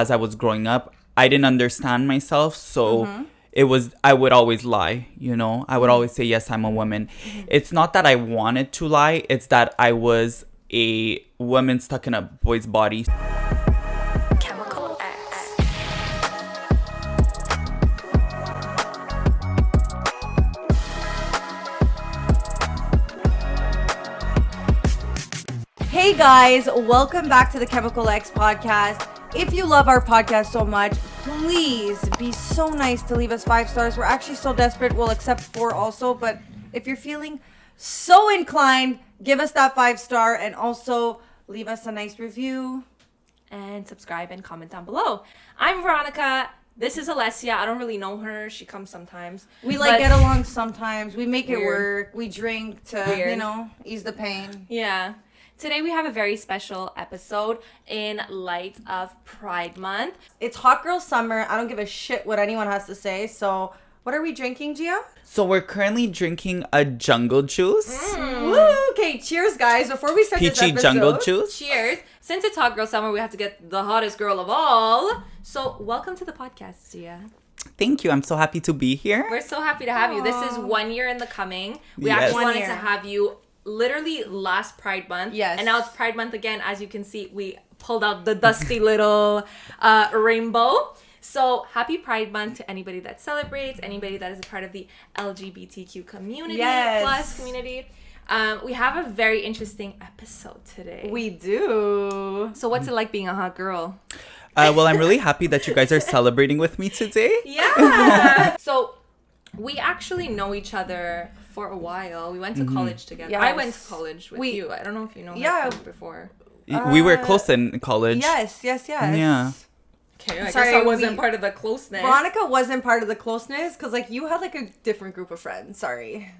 as I was growing up, I didn't understand myself. So I would always lie, I would always say, yes, I'm a woman. It's not that I wanted to lie. It's that I was a woman stuck in a boy's body. Hey guys, welcome back to the Chemical X podcast. If you love our podcast so much, please be so nice to leave us 5 stars. We're actually so desperate. We'll accept 4 also, but if you're feeling so inclined, give us that 5-star and also leave us a nice review. And subscribe and comment down below. I'm Veronica. This is Alessia. I don't really know her. She comes sometimes. We get along sometimes. We make it work. We drink to, ease the pain. Yeah. Today we have a very special episode in light of Pride Month. It's hot girl summer. I don't give a shit what anyone has to say. So what are we drinking, Gia? So we're currently drinking a jungle juice. Woo! Okay, cheers, guys. Before we start this Peachy episode, jungle juice. Cheers. Since it's hot girl summer, we have to get the hottest girl of all. So welcome to the podcast, Gia. Thank you. I'm so happy to be here. We're so happy to have you. This is 1 year in the coming. We Yes. actually wanted to have you literally last Pride Month. Yes. And now it's Pride Month again. As you can see, we pulled out the dusty little rainbow. So happy Pride Month to anybody that celebrates, anybody that is a part of the LGBTQ community, plus community. We have a very interesting episode today. We do. So what's it like being a hot girl? Well, I'm really happy that you guys are celebrating with me today. Yeah. So we actually know each other for a while. We went to college together. Yes. I went to college with you. I don't know if you know her from before. We were close in college. Yes. Yeah. Okay, I guess I wasn't part of the closeness. Veronica wasn't part of the closeness because, you had, a different group of friends. Sorry.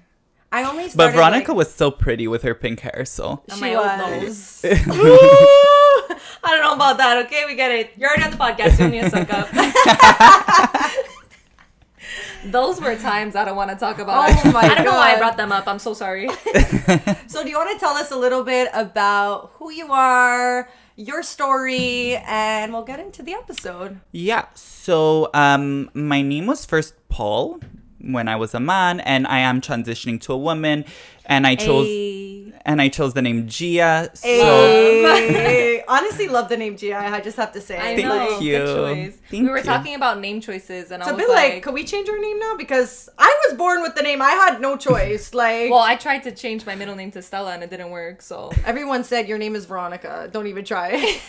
I only started, But Veronica was so pretty with her pink hair, so. On she my was. old nose. Ooh, I don't know about that, okay? We get it. You're already on the podcast. You need to suck up. Those were times I don't want to talk about. Oh my God. I don't know why I brought them up. I'm so sorry. So do you want to tell us a little bit about who you are, your story, and we'll get into the episode. Yeah. So, my name was first Paul when I was a man, and I am transitioning to a woman, and I chose the name Gia. So Hey. Honestly, love the name GIA. I just have to say. I Thank know. you. Good choice. Thank we were you. talking about name choices, and It's I a was bit like, could we change our name now? Because I was born with the name. I had no choice. well, I tried to change my middle name to Stella, and it didn't work. So everyone said your name is Veronica. Don't even try.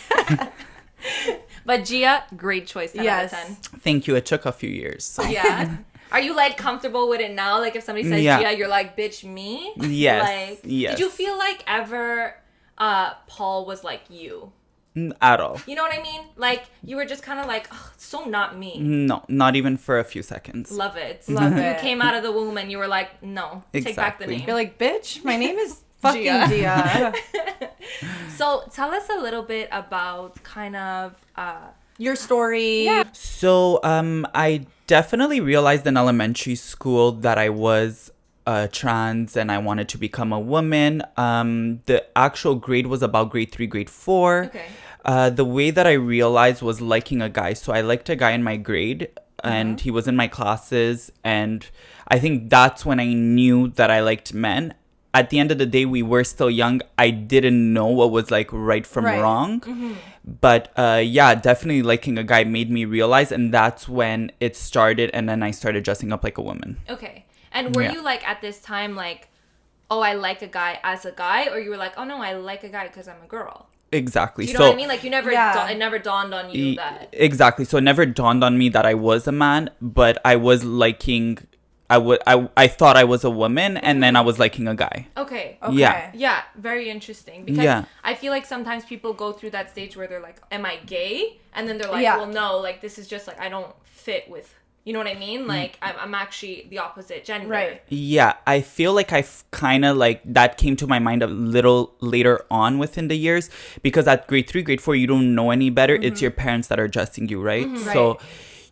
But Gia, great choice. 10 out of 10. Thank you. It took a few years. So. Yeah. Are you comfortable with it now? Like if somebody says Gia, you're like, bitch, me? Yes. Yes. Did you feel like ever Paul was like you? At all. You know what I mean? Like you were just kind of like, oh, it's so not me. No, not even for a few seconds. Love it. Love it. You came out of the womb and you were like, no, take back the Exactly. name. You're like, bitch, my name is fucking Gia. Gia. So tell us a little bit about kind of Your story. Yeah. So, I definitely realized in elementary school that I was trans and I wanted to become a woman. The actual grade was about grade 3, grade 4. Okay. The way that I realized was liking a guy. So I liked a guy in my grade and he was in my classes. And I think that's when I knew that I liked men. At the end of the day, we were still young. I didn't know what was right from wrong. But yeah, definitely liking a guy made me realize. And that's when it started. And then I started dressing up like a woman. Okay. And were you at this time oh, I like a guy as a guy? Or you were like, oh no, I like a guy because I'm a girl? Exactly. Do you know what I mean? You never, it never dawned on you that. Exactly. So it never dawned on me that I was a man, but I was liking, I thought I was a woman and then I was liking a guy. Okay. Yeah. Yeah, very interesting. Because I feel like sometimes people go through that stage where they're like, am I gay? And then they're like, well, no, this is just I don't fit with, you know what I mean? I'm actually the opposite gender. Right. Yeah, I feel like I've kind of that came to my mind a little later on within the years because at grade 3, grade 4, you don't know any better. It's your parents that are adjusting you, right? So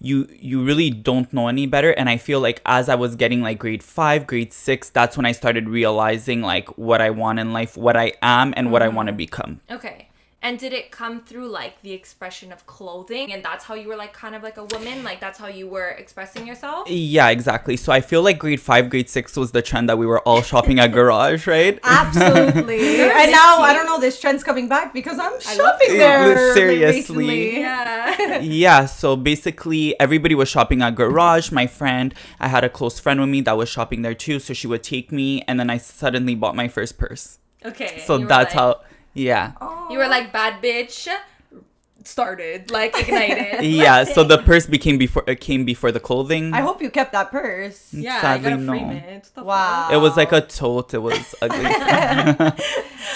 you really don't know any better. And I feel like as I was getting grade 5, grade 6, that's when I started realizing what I want in life, what I am and what I want to become. Okay. And did it come through like the expression of clothing, and that's how you were like kind of like a woman, like that's how you were expressing yourself? Yeah, exactly. So I feel like grade 5, grade 6 was the trend that we were all shopping at Garage, right? Absolutely. And now I don't know, this trend's coming back because I'm shopping there. Seriously. Recently. Yeah. Yeah, so basically everybody was shopping at Garage. My friend, I had a close friend with me that was shopping there too, so she would take me, and then I suddenly bought my first purse. Okay. So that's how, yeah. You were like bad bitch started, like ignited. Yeah, so the purse came before the clothing. I hope you kept that purse. Yeah, Sadly, I gotta frame no. it. What the Wow. It was like a tote. It was ugly.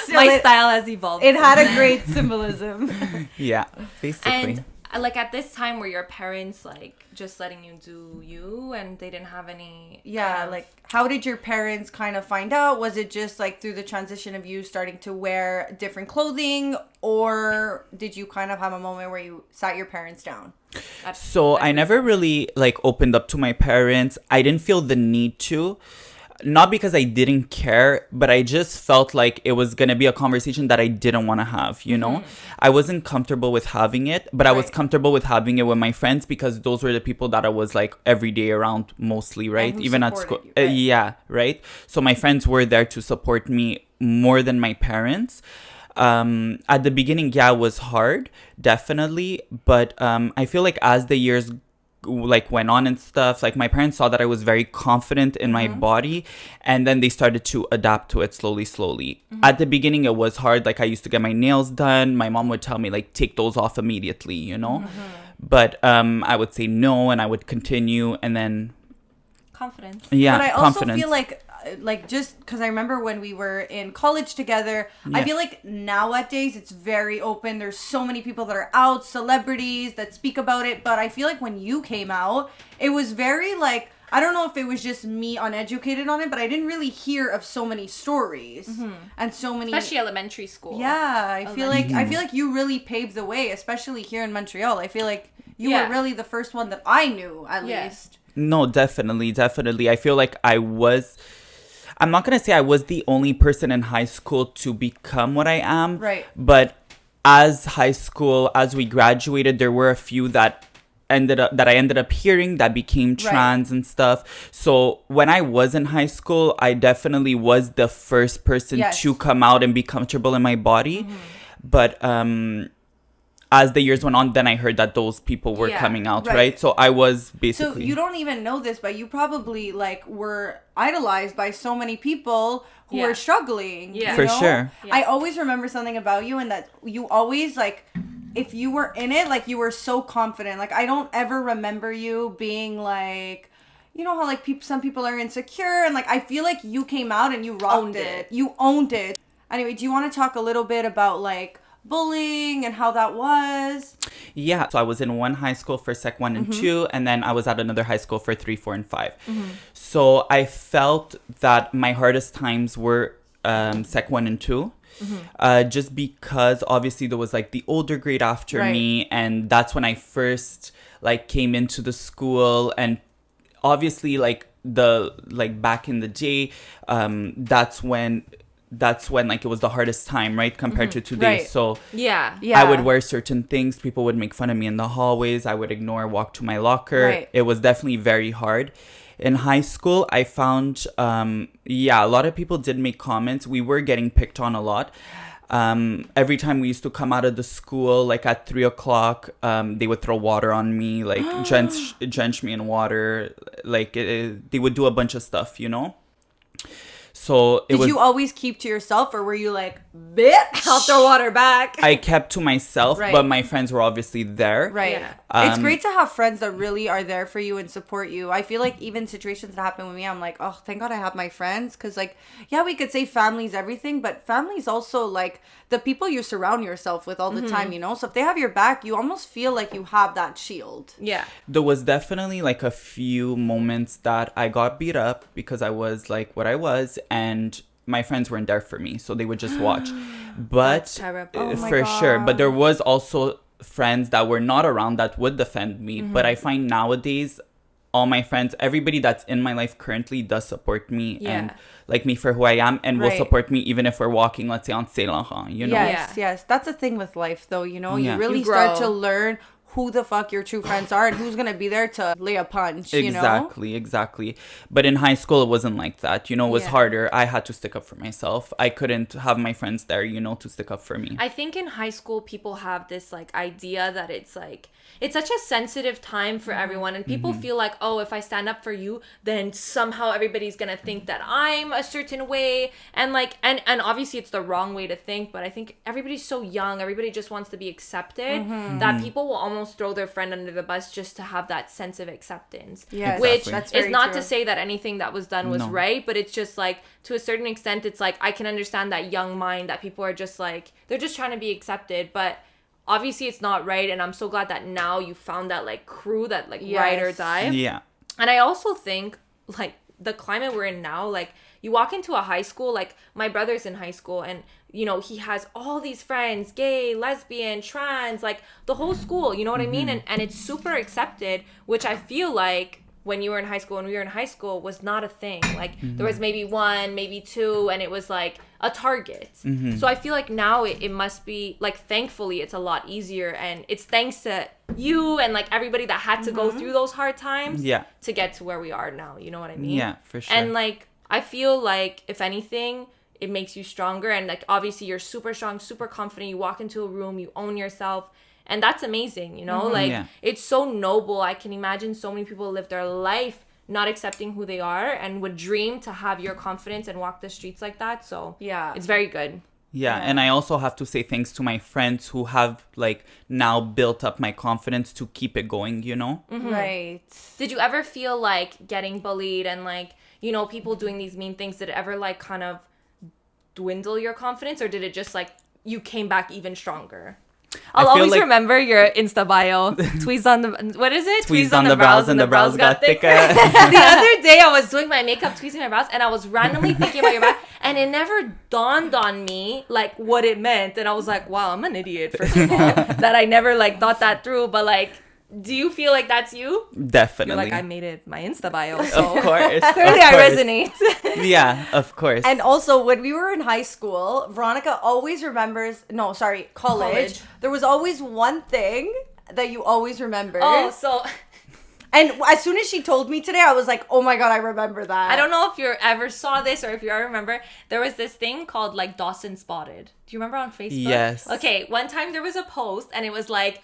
Still, My style has evolved. It had a great symbolism. Yeah, basically. And like at this time, were your parents like just letting you do you, and they didn't have any? Yeah, kind of- like how did your parents kind of find out? Was it just like through the transition of you starting to wear different clothing, or did you kind of have a moment where you sat your parents down? So I never really like opened up to my parents. I didn't feel the need to. Not because I didn't care, but I just felt like it was going to be a conversation that I didn't want to have, you know? I wasn't comfortable with having it, but I was comfortable with having it with my friends because those were the people that I was like every day around mostly, right? who Even at school. supported you, right? Yeah, right? So my friends were there to support me more than my parents. At the beginning, yeah, it was hard, definitely. But I feel like as the years like went on and stuff, like my parents saw that I was very confident in my body, and then they started to adapt to it slowly. At the beginning it was hard. Like I used to get my nails done, my mom would tell me like take those off immediately, you know. But I would say no, and I would continue, and then confidence. yeah, But I also confidence. feel like just because I remember when we were in college together, I feel like nowadays it's very open. There's so many people that are out, celebrities that speak about it. But I feel like when you came out, it was very like, I don't know if it was just me uneducated on it, but I didn't really hear of so many stories and so many, Especially elementary school. yeah, I feel like you really paved the way, especially here in Montreal. I feel like you were really the first one that I knew, at least. No, definitely. I feel like I'm not going to say I was the only person in high school to become what I am. Right. But as we graduated, there were a few that I ended up hearing that became trans and stuff. So when I was in high school, I definitely was the first person to come out and be comfortable in my body. But as the years went on, then I heard that those people were coming out, right? So I was basically... So you don't even know this, but you probably like were idolized by so many people who were struggling. Yeah. You For know? sure. I always remember something about you, and that you always like, if you were in it, like you were so confident. Like I don't ever remember you being like, you know how like some people are insecure, and like I feel like you came out and you rocked it. You owned it. Anyway, do you want to talk a little bit about like bullying and how that was? Yeah, so I was in one high school for Sec 1 and 2, and then I was at another high school for 3, 4, and 5. So I felt that my hardest times were Sec 1 and 2. Just because obviously there was like the older grade after me, and that's when I first like came into the school, and obviously like back in the day, that's when like it was the hardest time, right, compared to today. So yeah, I would wear certain things, people would make fun of me in the hallways, I would ignore, walk to my locker. It was definitely very hard. In high school, I found a lot of people did make comments. We were getting picked on a lot. Every time we used to come out of the school, like at 3:00, they would throw water on me, like drench me in water, like they would do a bunch of stuff, you know. So did you always keep to yourself, or were you like, bitch, I'll throw water back? I kept to myself, but my friends were obviously there. Right. Yeah. It's great to have friends that really are there for you and support you. I feel like even situations that happen with me, I'm like, oh, thank God I have my friends. Because like, yeah, we could say family's everything, but family's also like the people you surround yourself with all the time, you know? So if they have your back, you almost feel like you have that shield. Yeah. There was definitely like a few moments that I got beat up because I was like what I was, and my friends weren't there for me, so they would just watch. But for sure. But there was also friends that were not around that would defend me. But I find nowadays, all my friends, everybody that's in my life currently does support me Yeah. and like me for who I am, and will Right. support me even if we're walking, let's say, on Saint Laurent, you know? Yes. That's the thing with life, though. You know, Yeah. you really You start grow. to learn who the fuck your true friends are and who's gonna be there to lay a punch. You know. Exactly. But in high school, it wasn't like that. You know, it was Yeah. harder. I had to stick up for myself. I couldn't have my friends there, you know, to stick up for me. I think in high school people have this like idea that it's such a sensitive time for everyone, and people feel like, oh, if I stand up for you, then somehow everybody's gonna think that I'm a certain way, and like and obviously it's the wrong way to think, but I think everybody's so young, everybody just wants to be accepted, that people will almost throw their friend under the bus just to have that sense of acceptance. Yes, Which that's is very not true. to say that anything that was done was No. right, but it's just like to a certain extent, it's like I can understand that young mind that people are just like they're just trying to be accepted, but obviously it's not right. And I'm so glad that now you found that like crew that like ride or Yes. die. Yeah. And I also think like the climate we're in now, like you walk into a high school, like my brother's in high school, and you know he has all these friends, gay, lesbian, trans, like the whole school, you know what I mean? And it's super accepted, which I feel like when you were in high school and we were in high school was not a thing. Like there was maybe one, maybe two, and it was like a target. So I feel like now it must be like, thankfully it's a lot easier, and it's thanks to you and like everybody that had to go through those hard times Yeah. to get to where we are now, you know what I mean? Yeah, for sure. And like I feel like if anything it makes you stronger, and like obviously you're super strong, super confident, you walk into a room, you own yourself, and that's amazing, you know? Like Yeah. it's so noble. I can imagine so many people live their life not accepting who they are and would dream to have your confidence and walk the streets like that. So Yeah. it's very good. Yeah, and I also have to say thanks to my friends who have like now built up my confidence to keep it going, you know? Right. Did you ever feel like getting bullied and like, you know, people doing these mean things, did it ever like kind of dwindle your confidence, or did it just like you came back even stronger? I'll feel always like- remember your Insta bio. Tweezed on the, what is it? Tweezed on the brows and the brows got thicker. The other day I was doing my makeup, tweezing my brows, and I was randomly thinking about your brow, and it never dawned on me like what it meant. And I was like, wow, I'm an idiot, first of all, that I never like thought that through. But like, do you feel like that's you? Definitely. You're like, I made it my Insta bio, so Of course. clearly of I course. resonate. Yeah, of course. And also, when we were in high school, Veronica always remembers. No, sorry, college. There was always one thing that you always remembered. Oh, so And as soon as she told me today, I was like, oh my God, I remember that. I don't know if you ever saw this or if you ever remember. There was this thing called like Dawson Spotted. Do you remember on Facebook? Yes. Okay, one time there was a post and it was like,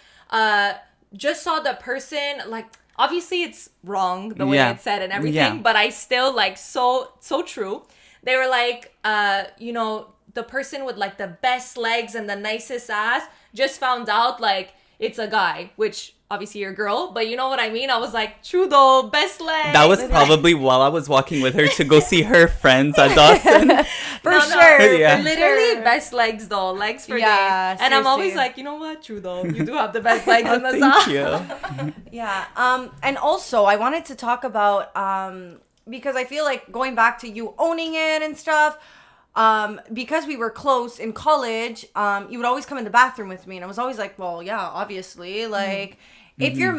just saw the person, like, obviously it's wrong the way Yeah. it's said and everything, Yeah. but I still like so true. They were like, you know, the person with like the best legs and the nicest ass just found out like it's a guy, which obviously you're a girl, but you know what I mean? I was like, true though, best legs. That was probably while I was walking with her to go see her friends at Dawson. For sure. Yeah. for Literally sure. best legs though, legs for Yeah, days. And I'm always seriously. like, you know what? True though, you do have the best legs in the Thank song. you. Yeah. And also, I wanted to talk about because I feel like going back to you owning it and stuff. Because we were close in college, you would always come in the bathroom with me, and I was always like, well, yeah, obviously, like, if your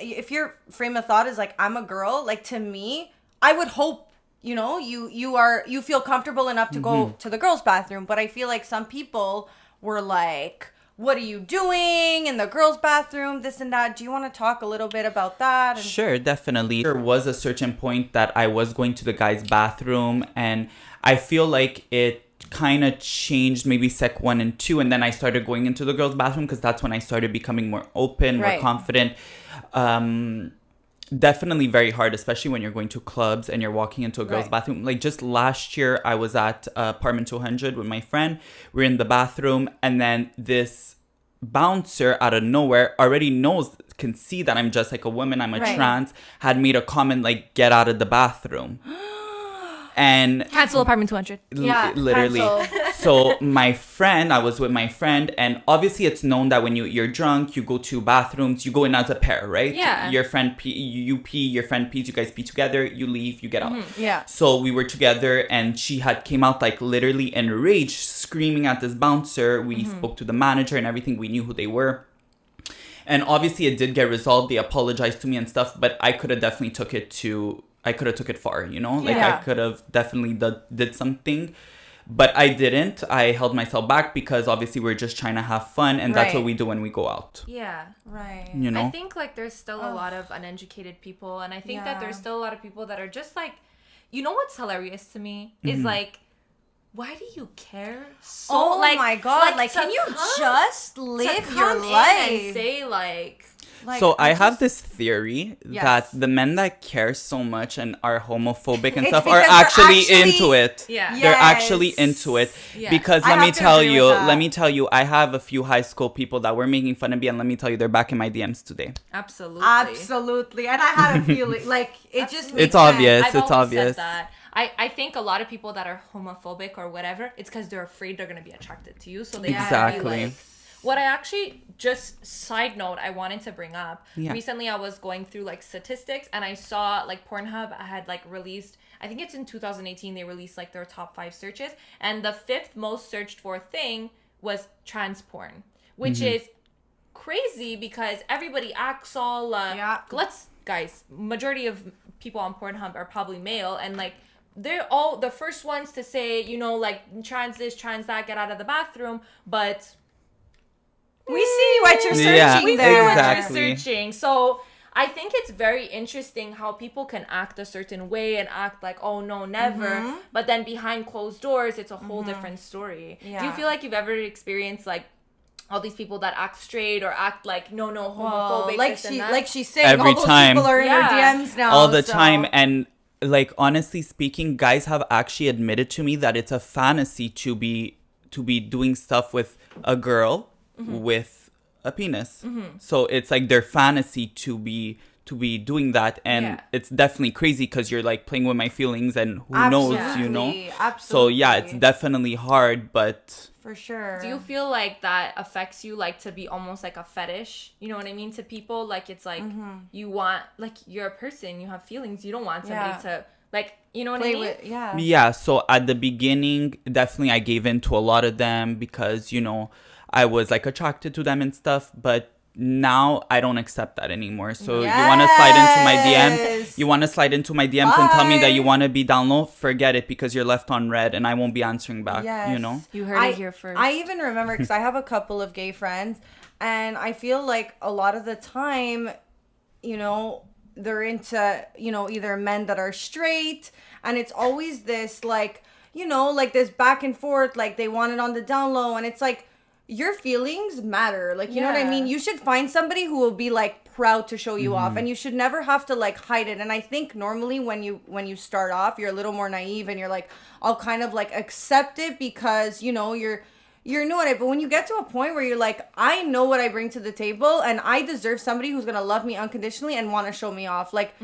if your frame of thought is like, I'm a girl, like, to me, I would hope, you know, you feel comfortable enough to go to the girls' bathroom, but I feel like some people were like, what are you doing in the girls' bathroom, this and that. Do you want to talk a little bit about that? And- Sure, definitely. There was a certain point that I was going to the guys' bathroom, and I feel like it kind of changed maybe sec 1 and 2, and then I started going into the girls' bathroom because that's when I started becoming more open, more Right. confident. Definitely very hard, especially when you're going to clubs and you're walking into a girls' Right. bathroom. Like just last year, I was at apartment 200 with my friend. We're in the bathroom, and then this bouncer out of nowhere already can see that I'm just like a woman, I'm a Right. trans, had made a comment like, get out of the bathroom. And Cancel apartment 200. Yeah, literally. cancel. So I was with my friend, and obviously it's known that when you're drunk, you go to bathrooms, you go in as a pair, right? Yeah. Your friend you pee, your friend pees, you guys pee together, you leave, you get out. Yeah. So we were together, and she had came out like literally enraged, screaming at this bouncer. We spoke to the manager and everything. We knew who they were. And obviously it did get resolved. They apologized to me and stuff, but I could have definitely took it far, you know? Like, Yeah. I could have definitely did something. But I didn't. I held myself back because obviously we're just trying to have fun. And that's what Right. we do when we go out. Yeah. Right. You know? I think like there's still a lot of uneducated people, and I think that there's still a lot of people that are just like, you know what's hilarious to me is like, why do you care so? Oh like, my God! Like, to can you come- just to live come your in life? and say like So I have this theory Yes. that the men that care so much and are homophobic and It's stuff are because they're actually actually- into it. Yeah. They're actually Yes. into it. Yeah. Because I let me have to tell agree you, with that. let me tell you, I have a few high school people that were making fun of me, and let me tell you, they're back in my DMs today. absolutely. Absolutely, and I had a feeling like it just. Absolutely. Makes It's obvious. I've It's always obvious. said that. I think a lot of people that are homophobic or whatever, it's because they're afraid they're gonna be attracted to you, so they have to Exactly. be like. What I actually just side note I wanted to bring up. Yeah. Recently I was going through like statistics and I saw like Pornhub had like released, I think it's in 2018 they released like their top 5 searches, and the 5th most searched for thing was trans porn, which is crazy because everybody acts all guys, majority of people on Pornhub are probably male, and like they're all the first ones to say, you know, like trans this, trans that, get out of the bathroom, but We see what you're searching Yeah, we see there. what exactly. you're searching. So I think it's very interesting how people can act a certain way and act like, oh no, never. But then behind closed doors, it's a whole different story. Do you Yeah. feel like you've ever experienced like all these people that act straight or act like no homophobic, Well, like she's saying, Every all those time. people are in Yeah. her DMs now. All the so- time. And like, honestly speaking, guys have actually admitted to me that it's a fantasy to be doing stuff with a girl with a penis. So it's like their fantasy to be doing that, and Yeah. it's definitely crazy because you're like playing with my feelings, and who knows, you know. Absolutely. So yeah, it's definitely hard, but for sure. Do you feel like that affects you, like to be almost like a fetish? You know what I mean? To people, like it's like you want, like you're a person, you have feelings, you don't want somebody to like, you know what I play mean? with? Yeah. yeah. So at the beginning, definitely I gave in to a lot of them because, you know, I was like attracted to them and stuff, but now I don't accept that anymore. So you want to slide into my Yes. DMs, and tell me that you Bye. want to be down low, forget it, because you're left on red and I won't be answering back, you know? You heard it here first. I even remember because I have a couple of gay friends, and I feel like a lot of the time, you know, they're into, you know, either men that are straight, and it's always this like, you know, like this back and forth, like they want it on the down low, and it's like your feelings matter, like, you know what I Yeah. mean? You should find somebody who will be like proud to show you off, and you should never have to like hide it. And I think normally when you start off, you're a little more naive and you're like, I'll kind of like accept it because, you know, you're new at it. But when you get to a point where you're like, I know what I bring to the table and I deserve somebody who's gonna love me unconditionally and want to show me off, like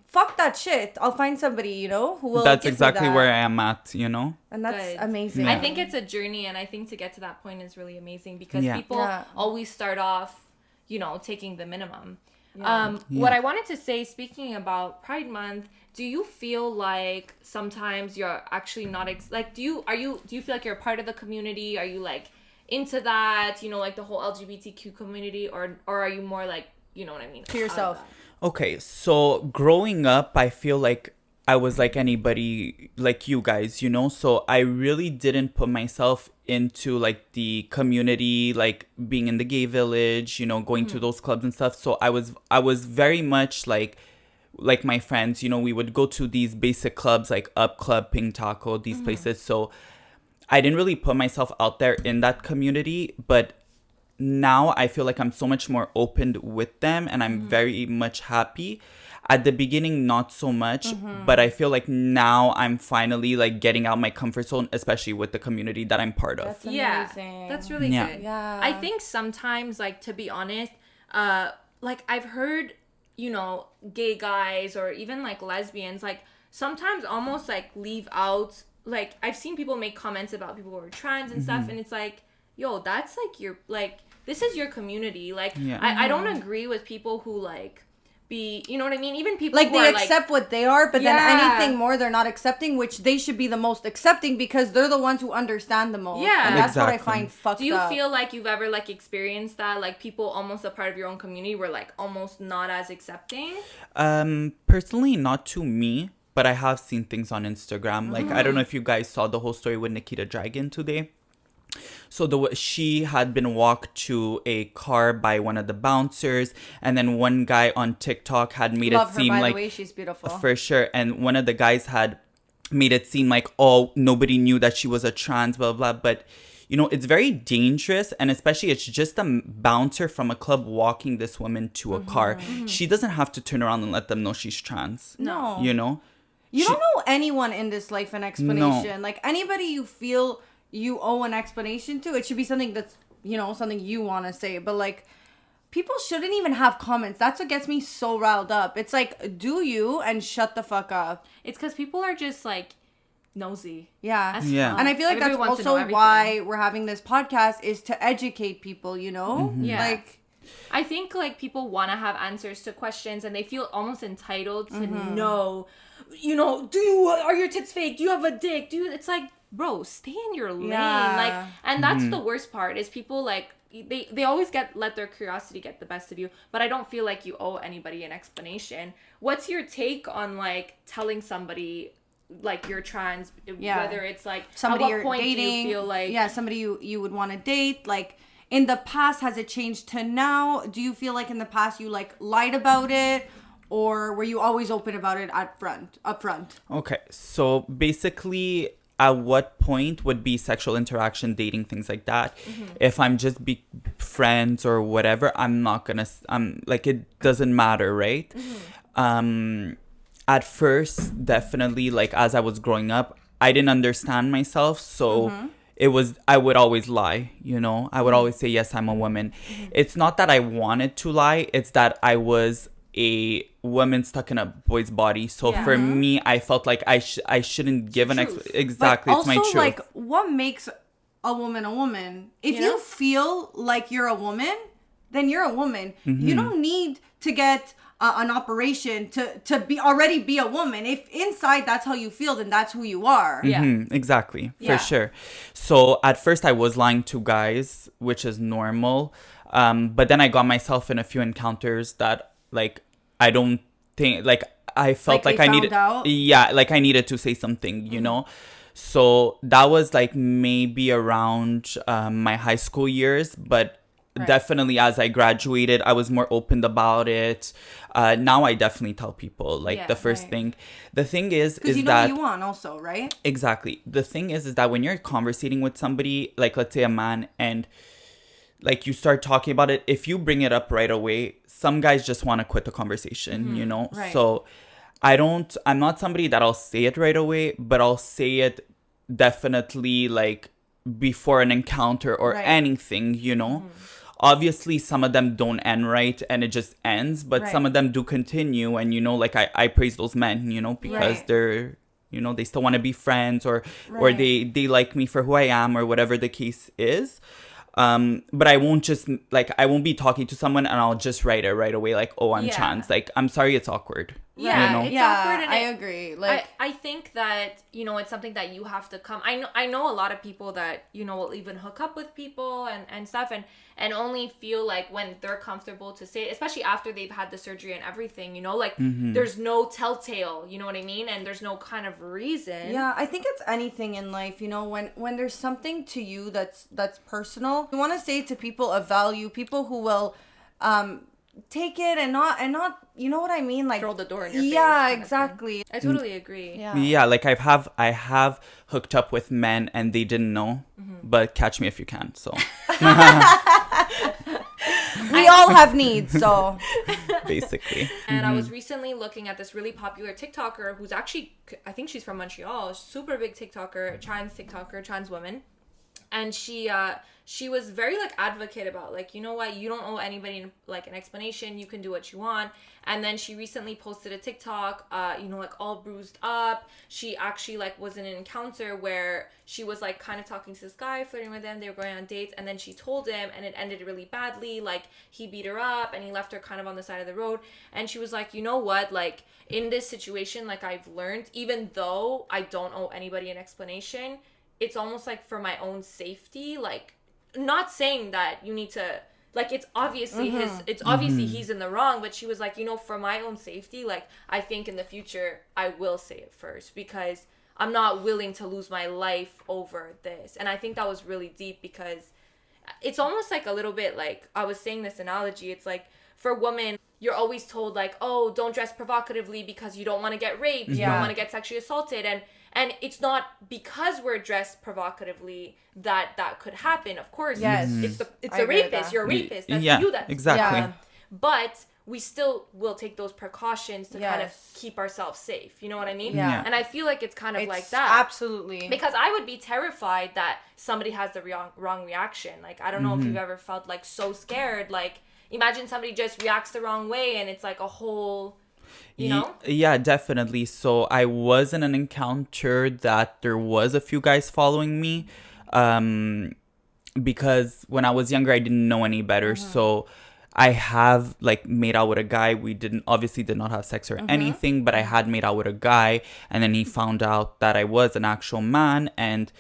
fuck that shit. I'll find somebody, you know, who will That's give me exactly that. where I am at, you know? And that's Good. amazing. I think it's a journey, and I think to get to that point is really amazing because Yeah. people Yeah. always start off, you know, taking the minimum. What I wanted to say, speaking about Pride Month, do you feel like sometimes you're actually not like do you feel like you're a part of the community? Are you like into that, you know, like the whole LGBTQ community, or are you more like, you know what I mean, to yourself. out of that? Okay, so growing up, I feel like I was like anybody, like you guys, you know? So I really didn't put myself into like the community, like being in the gay village, you know, going to those clubs and stuff. So I was very much like my friends, you know, we would go to these basic clubs like Up Club, Pink Taco, these places. So I didn't really put myself out there in that community, but now I feel like I'm so much more open with them, and I'm very much happy. At the beginning, not so much, but I feel like now I'm finally like getting out my comfort zone, especially with the community that I'm part of. That's Yeah, amazing. that's really Yeah. good. Yeah. I think sometimes, like, to be honest, like I've heard, you know, gay guys or even like lesbians, like sometimes almost like leave out, like I've seen people make comments about people who are trans and stuff, and it's like, yo, that's like your, like, this is your community. Like, Yeah. I don't agree with people who like be, you know what I mean? Even people like who they are accept what they are, but then Yeah. anything more they're not accepting, which they should be the most accepting because they're the ones who understand the most. Yeah. And that's what I Exactly. find fucked do you up. feel like you've ever like experienced that, like people almost a part of your own community were like almost not as accepting? Personally, not to me, but I have seen things on Instagram. Like, I don't know if you guys saw the whole story with Nikita Dragon today. So she had been walked to a car by one of the bouncers, and then one guy on TikTok had made Love it her, seem by like, the way, she's beautiful. for sure, and one of the guys had made it seem like, oh, nobody knew that she was a trans, blah blah. But you know, it's very dangerous, and especially it's just a bouncer from a club walking this woman to a car. She doesn't have to turn around and let them know she's trans. No. You know. You don't know anyone in this life an explanation. No. Like anybody you feel you owe an explanation to, it should be something that's, you know, something you want to say. But like, people shouldn't even have comments. That's what gets me so riled up. It's like, do you and shut the fuck up. It's because people are just like nosy. Yeah. That's Yeah. fun. And I feel like Everybody that's wants to know also everything. why we're having this podcast, is to educate people, you know? Yeah. Like, I think like people want to have answers to questions and they feel almost entitled to know, you know, are your tits fake? Do you have a dick? It's like, bro, stay in your lane. Yeah. Like, and that's the worst part is people like they always let their curiosity get the best of you, but I don't feel like you owe anybody an explanation. What's your take on like telling somebody like you're trans, whether it's like somebody at what you're point dating, do you feel like somebody you would want to date, like in the past, has it changed to now? Do you feel like in the past you like lied about it, or were you always open about it up front? Okay, so basically, at what point would be sexual interaction, dating, things like that? If I'm just be friends or whatever, I'm not gonna. I'm like, it doesn't matter, right? At first, definitely, like as I was growing up, I didn't understand myself, so I would always lie. You know, I would always say yes, I'm a woman. It's not that I wanted to lie; it's that I was a woman stuck in a boy's body. So Yeah. for me, I felt like I shouldn't give an truth. exactly. But It's my also, truth. like, what makes a woman a woman? If You you, know? feel like you're a woman, then you're a woman. You don't need to get an operation to be a woman. If inside that's how you feel, then that's who you are. Yeah. Exactly, Yeah. for sure. So at first I was lying to guys, which is normal. But then I got myself in a few encounters that, like, I don't think, like, I felt Like like, they I found needed, out? yeah, like I needed to say something, you know? So that was like maybe around my high school years, but definitely as I graduated, I was more open about it. Now I definitely tell people, like, Yeah, the first right. thing. The thing is Because you know that what you want also, right? exactly. The thing is that when you're conversating with somebody, like let's say a man, and like you start talking about it, if you bring it up right away, some guys just want to quit the conversation, you know? Right. So I'm not somebody that I'll say it right away, but I'll say it definitely like before an encounter or Right. anything, you know? Obviously, some of them don't end right and it just ends, but Right. some of them do continue. And, you know, like I praise those men, you know, because Right. they're, you know, they still want to be friends or Right. they like me for who I am or whatever the case is. But I won't just like, I won't be talking to someone and I'll just write it right away. Like, oh, I'm Yeah. trans. Like, I'm sorry, it's awkward. Yeah, You know? it's Yeah, awkward and I agree. Like, I think that, you know, it's something that you have to come. I know a lot of people that, you know, will even hook up with people and stuff and only feel like when they're comfortable to say it, especially after they've had the surgery and everything, you know, like there's no telltale, you know what I mean? And there's no kind of reason. yeah, I think it's anything in life, you know, when there's something to you that's personal, you want to say to people of value, people who will take it and not you know what I mean, like Throw the door in your face. yeah, kind of thing. exactly. I totally agree. Yeah. Yeah, like I have hooked up with men and they didn't know, but catch me if you can. So We all have needs, so basically, And I was recently looking at this really popular TikToker who's actually, I think she's from Montreal, super big TikToker, trans woman. and she was very like advocate about like, you know what, you don't owe anybody like an explanation, you can do what you want. And then she recently posted a TikTok, you know, like all bruised up. She actually like was in an encounter where she was like kind of talking to this guy, flirting with him, they were going on dates, and then she told him and it ended really badly. Like he beat her up and he left her kind of on the side of the road. And she was like, you know what, like in this situation, like I've learned, even though I don't owe anybody an explanation, it's almost like for my own safety, like not saying that you need to, like, it's obviously he's in the wrong, but she was like, you know, for my own safety, like, I think in the future I will say it first because I'm not willing to lose my life over this. And I think that was really deep because it's almost like a little bit like, I was saying this analogy, it's like for women, you're always told like, oh, don't dress provocatively because you don't want to get raped, you don't want to get sexually assaulted, and it's not because we're dressed provocatively that could happen. Of course, it's a rapist. You're a rapist. That's you. That's exactly. But we still will take those precautions to kind of keep ourselves safe. You know what I mean? Yeah. And I feel like it's kind of like that. Absolutely. Because I would be terrified that somebody has the wrong reaction. Like, I don't know if you've ever felt like so scared. Like, imagine somebody just reacts the wrong way and it's like a whole... You know? Yeah, definitely. So I was in an encounter that there was a few guys following me because when I was younger, I didn't know any better. So I have like made out with a guy. We did not have sex or anything, but I had made out with a guy, and then he found out that I was an actual man, and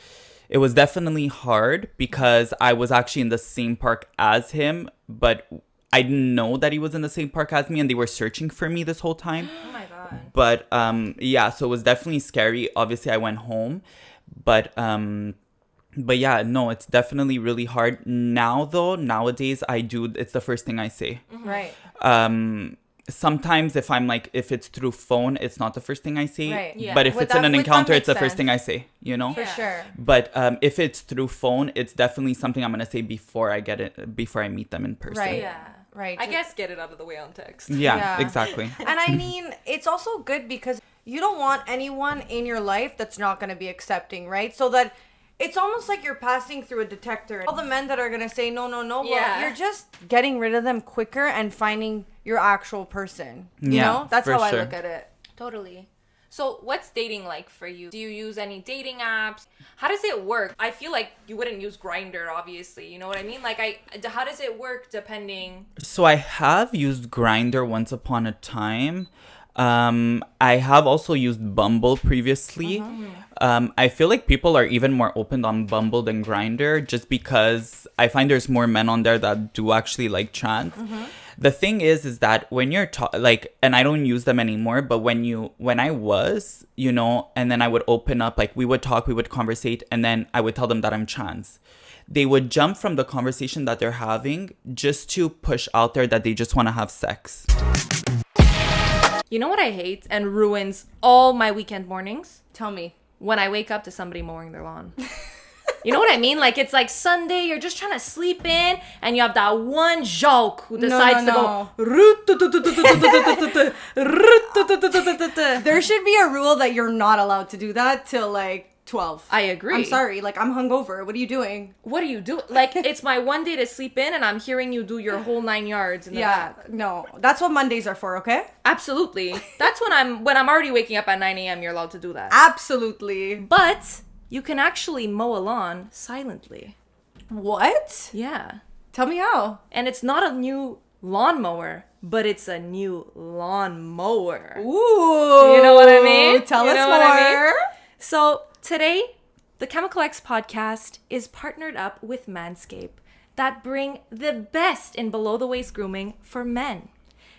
it was definitely hard because I was actually in the same park as him, but I didn't know that he was in the same park as me, and they were searching for me this whole time. Oh my God. But yeah, so it was definitely scary. Obviously, I went home, but yeah, no, it's definitely really hard. Now though, nowadays it's the first thing I say. Right. Sometimes if it's through phone, it's not the first thing I say. Right. Yeah. But if it's in an encounter, it's the first thing I say, you know? For sure. But if it's through phone, it's definitely something I'm going to say before I meet them in person. Right. Yeah. Right. I guess get it out of the way on text. Yeah. Exactly. And I mean, it's also good because you don't want anyone in your life that's not going to be accepting, right? So that it's almost like you're passing through a detector. All the men that are going to say, no, well, you're just getting rid of them quicker and finding your actual person. You know? That's how I look at it. Totally. So what's dating like for you? Do you use any dating apps? How does it work? I feel like you wouldn't use Grindr, obviously. You know what I mean? Like, how does it work depending? So I have used Grindr once upon a time. I have also used Bumble previously. I feel like people are even more open on Bumble than Grindr just because I find there's more men on there that do actually like trans. The thing is that when you're and I don't use them anymore, but when I was, you know, and then I would open up, like we would talk, we would conversate, and then I would tell them that I'm trans. They would jump from the conversation that they're having just to push out there that they just want to have sex. You know what I hate and ruins all my weekend mornings? Tell me. When I wake up to somebody mowing their lawn. You know what I mean? Like, it's like Sunday, you're just trying to sleep in, and you have that one joke who decides to go... There should be a rule that you're not allowed to do that till like 12. I agree. I'm sorry. Like, I'm hungover. What are you doing? What are you doing? Like, it's my one day to sleep in, and I'm hearing you do your whole 9 yards in the back. No. That's what Mondays are for, okay? Absolutely. That's when I'm already waking up at 9 a.m., you're allowed to do that. Absolutely. But you can actually mow a lawn silently. What? Yeah. Tell me how. And it's not a new lawnmower, but it's a new lawnmower. Ooh. You know what I mean? Tell us more. So today, the Chemical X podcast is partnered up with Manscaped that bring the best in below-the-waist grooming for men.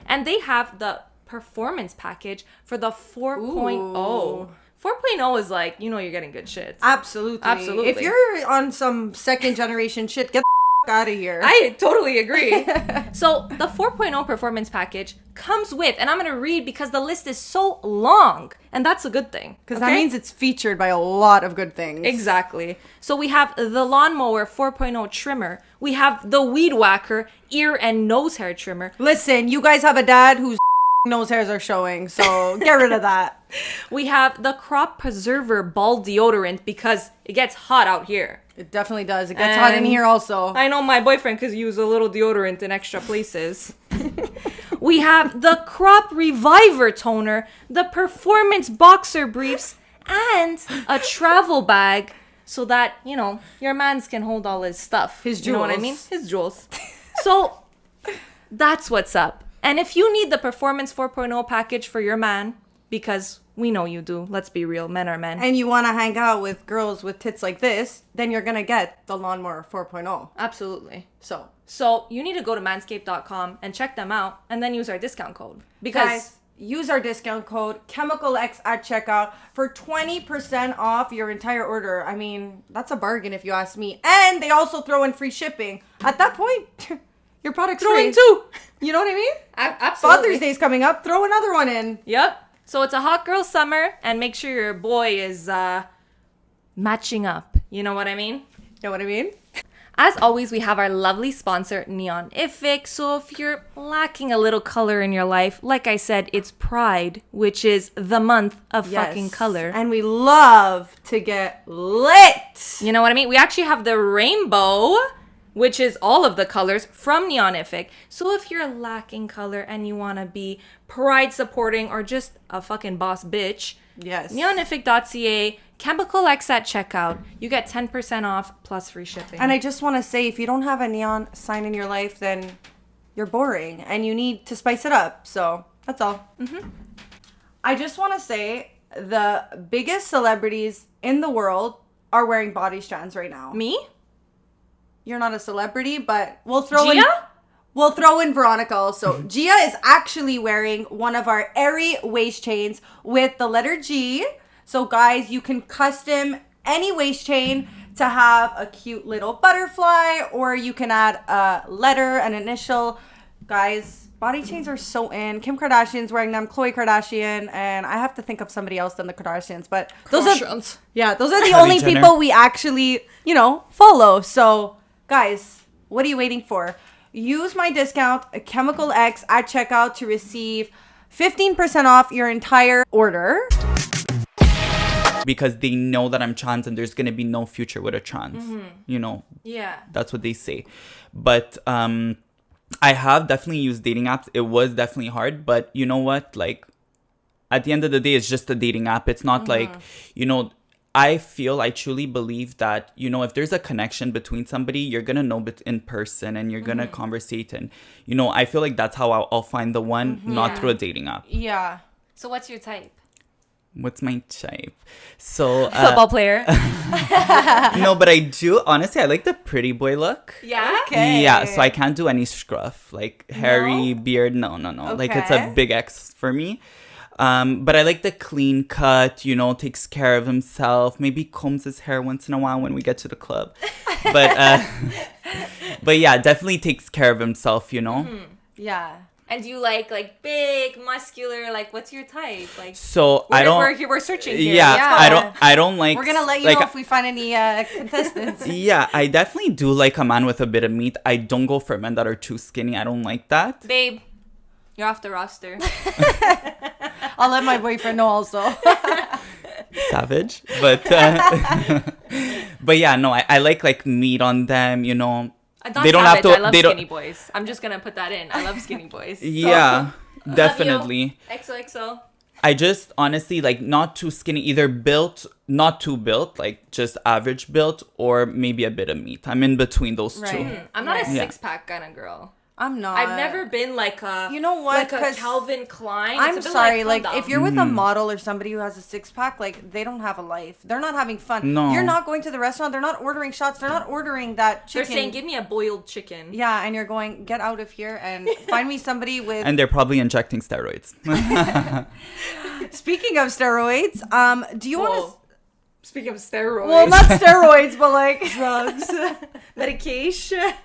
And they have the performance package for the 4.0. 4.0 is like, you know, you're getting good shit. Absolutely. If you're on some second generation shit, get the out of here. I totally agree. So the 4.0 performance package comes with, and I'm going to read because the list is so long, and that's a good thing. Because that means it's featured by a lot of good things. Exactly. So we have the Lawnmower 4.0 trimmer. We have the Weed Whacker ear and nose hair trimmer. Listen, you guys have a dad who's nose hairs are showing, so get rid of that. We have the Crop Preserver Ball Deodorant because it gets hot out here. It definitely does. It gets hot in here also. I know my boyfriend could use a little deodorant in extra places. We have the Crop Reviver Toner, the Performance Boxer Briefs, and a travel bag so that, you know, your mans can hold all his stuff. His jewels. You know what I mean? His jewels. So that's what's up. And if you need the Performance 4.0 package for your man, because we know you do, let's be real, men are men. And you want to hang out with girls with tits like this, then you're going to get the Lawnmower 4.0. Absolutely. So you need to go to manscaped.com and check them out and then use our discount code. Because guys, use our discount code ChemicalX at checkout for 20% off your entire order. I mean, that's a bargain if you ask me. And they also throw in free shipping. At that point, your product's throw free. in two. You know what I mean? Absolutely. Father's Day's coming up. Throw another one in. Yep. So it's a hot girl summer and make sure your boy is matching up. You know what I mean? Know what I mean? As always, we have our lovely sponsor, Neonific. So if you're lacking a little color in your life, like I said, it's Pride, which is the month of fucking color. And we love to get lit. You know what I mean? We actually have the rainbow, which is all of the colors from Neonific. So if you're lacking color and you want to be Pride supporting or just a fucking boss bitch, yes, neonific.ca, Chemical X at checkout. You get 10% off plus free shipping. And I just want to say, if you don't have a neon sign in your life, then you're boring and you need to spice it up. So that's all. Mm-hmm. I just want to say the biggest celebrities in the world are wearing body strands right now. Me? You're not a celebrity, but we'll throw Gia? We'll throw in Veronica also. Gia is actually wearing one of our airy waist chains with the letter G. So guys, you can custom any waist chain to have a cute little butterfly, or you can add a letter, an initial. Guys, body chains are so in. Kim Kardashian's wearing them, Khloe Kardashian, and I have to think of somebody else than the Kardashians, but those are the only Jenner. people we actually, follow. So guys, what are you waiting for? Use my discount, Chemical X, at checkout to receive 15% off your entire order. Because they know that I'm trans and there's going to be no future with a trans. Mm-hmm. Yeah. That's what they say. But I have definitely used dating apps. It was definitely hard. But you know what? Like, at the end of the day, it's just a dating app. It's not like, I truly believe that, if there's a connection between somebody, you're going to know it in person and you're going to conversate. And, I feel like that's how I'll find the one, not through a dating app. Yeah. So what's your type? What's my type? So Football player. No, but I do. Honestly, I like the pretty boy look. Yeah? Okay. Yeah, so I can't do any scruff. Like, hairy beard. No. Like, it's a big X for me. But I like the clean cut, takes care of himself. Maybe combs his hair once in a while when we get to the club. But yeah, definitely takes care of himself, Mm-hmm. Yeah. And do you like big, muscular, like what's your type? Like, so I don't. We're searching here. Yeah, I don't like. We're gonna let you know if we find any contestants. Yeah, I definitely do like a man with a bit of meat. I don't go for men that are too skinny. I don't like that. Babe, you're off the roster. I'll let my boyfriend know also. Savage, but yeah, no, I like meat on them. They don't have to. I love skinny boys. I'm just gonna put that in. I love skinny boys. So. Yeah, definitely. XOXO. I just honestly like not too skinny, either not too built, like just average built, or maybe a bit of meat. I'm in between those two. I'm not a six-pack kind of girl. I'm not. I've never been like a. You know what? Like a Calvin Klein. I'm sorry. Like if you're with a model or somebody who has a six-pack, like they don't have a life. They're not having fun. No. You're not going to the restaurant. They're not ordering shots. They're not ordering that chicken. They're saying, "Give me a boiled chicken." Yeah, and you're going, get out of here and find me somebody with. And they're probably injecting steroids. Speaking of steroids, do you want to? Speaking of steroids. Well, not steroids, but like drugs, medication.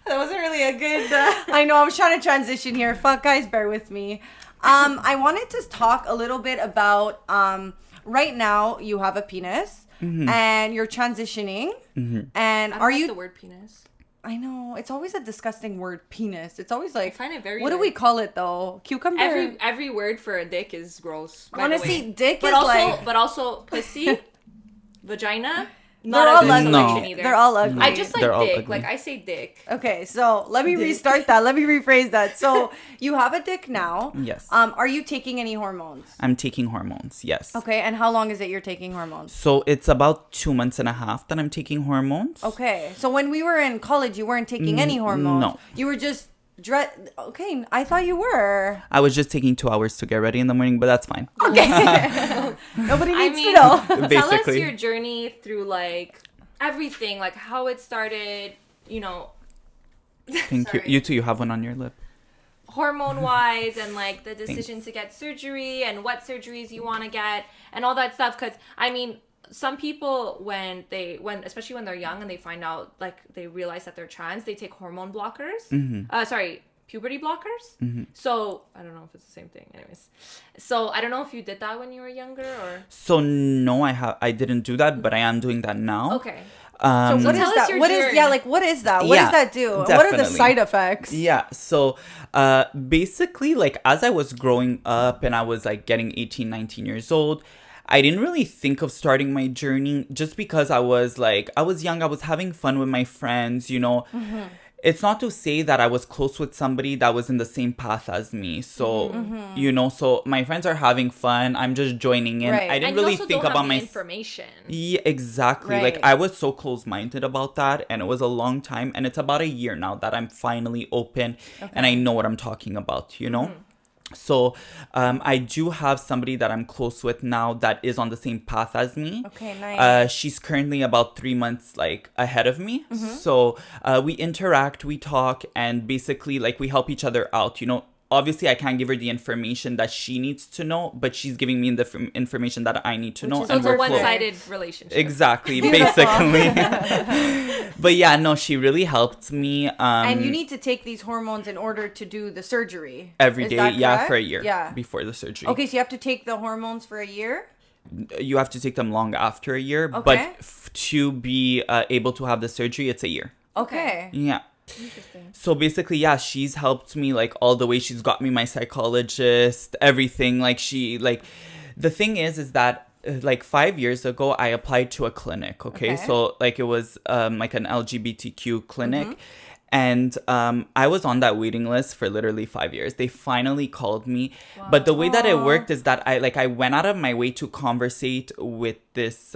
That wasn't really a good... I know, I was trying to transition here. Fuck, guys, bear with me. I wanted to talk a little bit about... right now, you have a penis, and you're transitioning. And I don't are like you... the word penis. I know. It's always a disgusting word, penis. It's always like, I find it very. what do we call it though? Cucumber? Every word for a dick is gross. Honestly, dick but is also, like... But also, pussy, vagina, They're not all a good ugly. selection either. They're all ugly. I just like They're all dick. ugly. Like, I say dick. Okay, so let me restart that. Let me rephrase that. So you have a dick now. Yes. Are you taking any hormones? I'm taking hormones, yes. Okay, and how long is it you're taking hormones? So it's about 2.5 months that I'm taking hormones. Okay, so when we were in college, you weren't taking any hormones. no. You were just okay, I thought you were. I was just taking 2 hours to get ready in the morning, but that's fine. Okay. Nobody I needs mean, to know. Tell us Basically. your journey through, like, everything. Like, how it started, you know. Thank you. Sorry. You too, you have one on your lip. Hormone-wise, and, like, the decision to get surgery and what surgeries you want to get and all that stuff. Because, I mean, some people, especially when they're young and they find out, like, they realize that they're trans, they take hormone blockers. Puberty blockers. So I don't know if it's the same thing. Anyways, so I don't know if you did that when you were younger or. So no, I didn't do that, but I am doing that now. Okay. So what is tell us that? your What is journey. like what is that? What Yeah, does that do? What are the definitely. side effects? Yeah, so basically, like, as I was growing up and I was like getting 18, 19 years old, I didn't really think of starting my journey just because I was young, I was having fun with my friends, you know. It's not to say that I was close with somebody that was in the same path as me. So, you know, so my friends are having fun. I'm just joining in. Right. I didn't And really you also think don't about have the my information. Yeah, exactly. Like, Right. I was so close-minded about that, and it was a long time, and it's about a year now that I'm finally open and I know what I'm talking about, you know? So I do have somebody that I'm close with now that is on the same path as me. Okay, nice. She's currently about 3 months like ahead of me. So we interact, we talk, and basically like we help each other out, you know. Obviously, I can't give her the information that she needs to know, but she's giving me the information that I need to know. is So and it's a we're close. one-sided relationship. Exactly, basically. But yeah, no, she really helped me. And you need to take these hormones in order to do the surgery. Every Is day, that yeah, correct? for a year. Yeah. Before the surgery. Okay, so you have to take the hormones for a year? You have to take them long after a year, Okay. but to be able to have the surgery, it's a year. Okay. Yeah. Interesting. So basically, yeah, she's helped me like all the way. She's got me my psychologist, everything. The thing is that like 5 years ago, I applied to a clinic. Okay. So like it was like an LGBTQ clinic. And I was on that waiting list for literally 5 years. They finally called me. Wow. But the way that it worked is that I went out of my way to conversate with this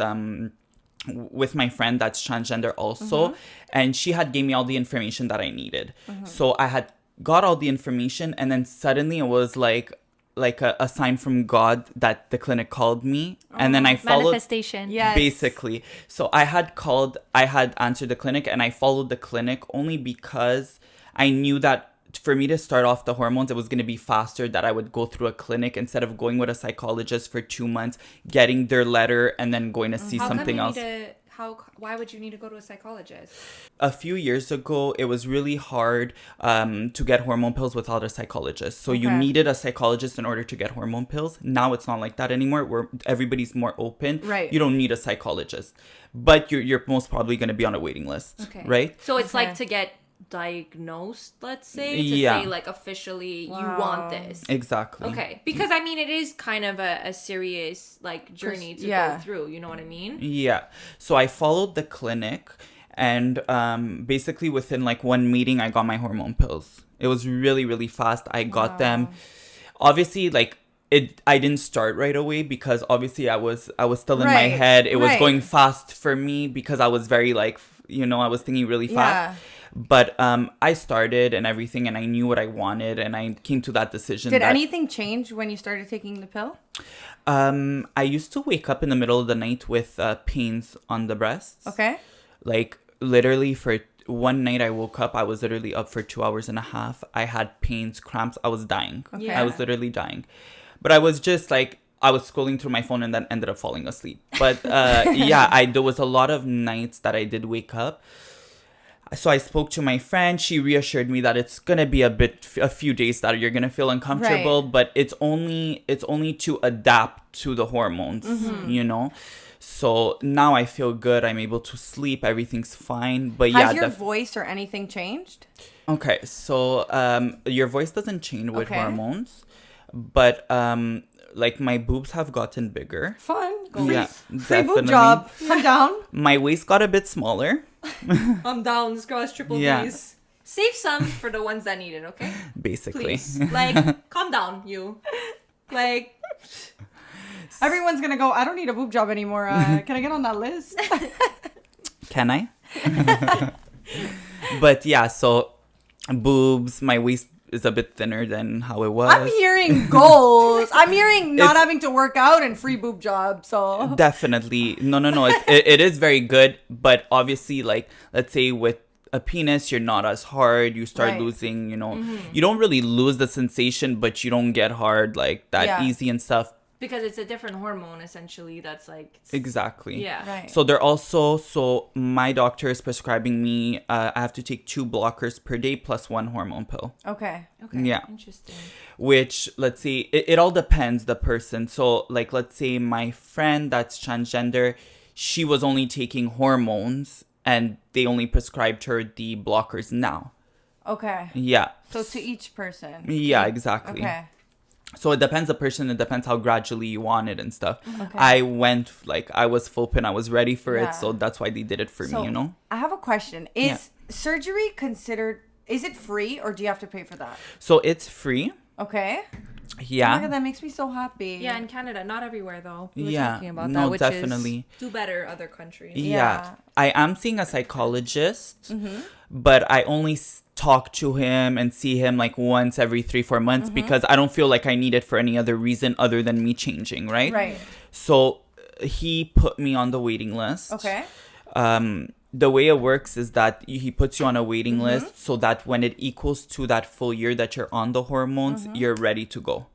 with my friend that's transgender also, and she had gave me all the information that I needed. So I had got all the information, and then suddenly it was like a sign from God that the clinic called me, and then I followed Manifestation. Yes. basically. So I had answered the clinic, and I followed the clinic only because I knew that for me to start off the hormones, it was going to be faster that I would go through a clinic instead of going with a psychologist for 2 months, getting their letter, and then going to see something else. Why would you need to go to a psychologist? A few years ago, it was really hard to get hormone pills without a psychologist. So you Okay. needed a psychologist in order to get hormone pills. Now it's not like that anymore, where everybody's more open. Right. You don't need a psychologist, but you're most probably going to be on a waiting list, Okay. right? So it's Okay. like to get diagnosed, let's say, to Yeah. say like officially you Wow. want this. Exactly. Okay, because I mean it is kind of a serious like journey to yeah. go through. You know what I mean? Yeah. So I followed the clinic, and basically within like one meeting, I got my hormone pills. It was really, really fast. I got them. Obviously, like I didn't start right away because obviously I was still in my Right, head. It was right. going fast for me because I was very like, I was thinking really fast. Yeah. But I started and everything, and I knew what I wanted, and I came to that decision. Did that, anything change when you started taking the pill? I used to wake up in the middle of the night with pains on the breasts. Okay. Like literally for one night I woke up, I was literally up for 2 hours and a half. I had pains, cramps. I was dying. Okay. I was literally dying. But I was just like, I was scrolling through my phone and then ended up falling asleep. But there was a lot of nights that I did wake up. So I spoke to my friend. She reassured me that it's going to be a few days that you're going to feel uncomfortable, Right. but it's only to adapt to the hormones, So now I feel good. I'm able to sleep. Everything's fine. But Has your voice or anything changed? Okay, so your voice doesn't change with Okay. hormones, but like my boobs have gotten bigger. Fun. Yeah, Free boob definitely. job. I'm down. My waist got a bit smaller, I'm down. This girl has triple Yeah. D's. Save some for the ones that need it, okay? basically. Please. Like, calm down, you. Like, Everyone's gonna go, I don't need a boob job anymore. Can I get on that list? Can I? But yeah, so boobs, my waist is a bit thinner than how it was. I'm hearing goals. I'm hearing not It's- having to work out and free boob job. So Definitely. No. It is very good. But obviously, like, let's say with a penis, you're not as hard. You start Right. losing, you don't really lose the sensation, but you don't get hard like that Yeah. easy and stuff. because it's a different hormone, essentially, that's like... Exactly. Yeah. right. So they're also, so my doctor is prescribing me, I have to take 2 blockers per day plus 1 hormone pill. Okay. Okay, Yeah. interesting. Which, let's say, it all depends the person. So, like, let's say my friend that's transgender, she was only taking hormones and they only prescribed her the blockers now. Okay. Yeah. So to each person. Yeah, exactly. Okay. So it depends the person. It depends how gradually you want it and stuff. Okay. I went, like, I was full pin. I was ready for Yeah. it. So that's why they did it for So, me, I have a question. Is surgery considered, is it free or do you have to pay for that? So it's free. Okay. Yeah. Oh my God, that makes me so happy. Yeah, in Canada, not everywhere though. We were Yeah, talking about no, that, which definitely. is do better other countries. Yeah. I am seeing a psychologist, Mm-hmm. but I only talk to him and see him like once every 3-4 months Mm-hmm. because I don't feel like I need it for any other reason other than me changing, right? Right. So he put me on the waiting list. Okay. The way it works is that he puts you on a waiting Mm-hmm. list so that when it equals to that full year that you're on the hormones, Mm-hmm. you're ready to go.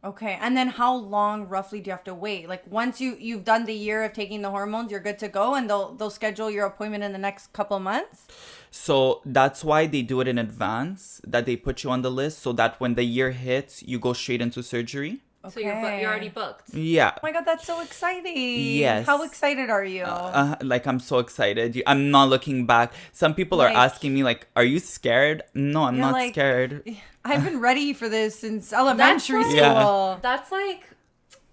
Okay. And then how long roughly do you have to wait? Like once you've done the year of taking the hormones, you're good to go and they'll schedule your appointment in the next couple of months? So that's why they do it in advance, that they put you on the list so that when the year hits, you go straight into surgery. So you're already booked. Yeah. Oh my God, that's so exciting. Yes. How excited are you? Like, I'm so excited. I'm not looking back. Some people are Like- asking me, like, are you scared? No, I'm You're not like- scared. I've been ready for this since elementary like- school. Yeah. That's like,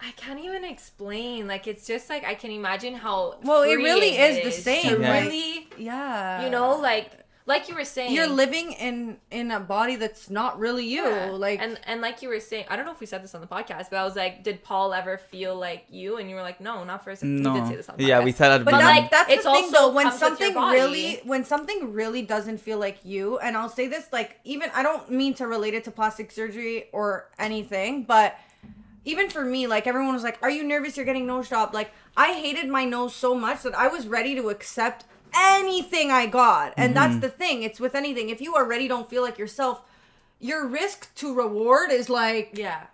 I can't even explain. Like, it's just like, I can imagine how Well, it freeing really is the to same, right? really, Yeah. you know, like you were saying. You're living in a body that's not really you. Yeah. Like and like you were saying, I don't know if we said this on the podcast, but I was like, did Paul ever feel like you? And you were like, no, not for a second. No. We did say this on the podcast. Yeah, we said that. But But like that's it's the thing also though, when comes with your something body. when something really doesn't feel like you, and I'll say this, like, even I don't mean to relate it to plastic surgery or anything, but even for me, like, everyone was like, are you nervous you're getting nose job? Like, I hated my nose so much that I was ready to accept anything I got. And that's the thing, it's with anything. If you already don't feel like yourself, your risk to reward is like Yeah.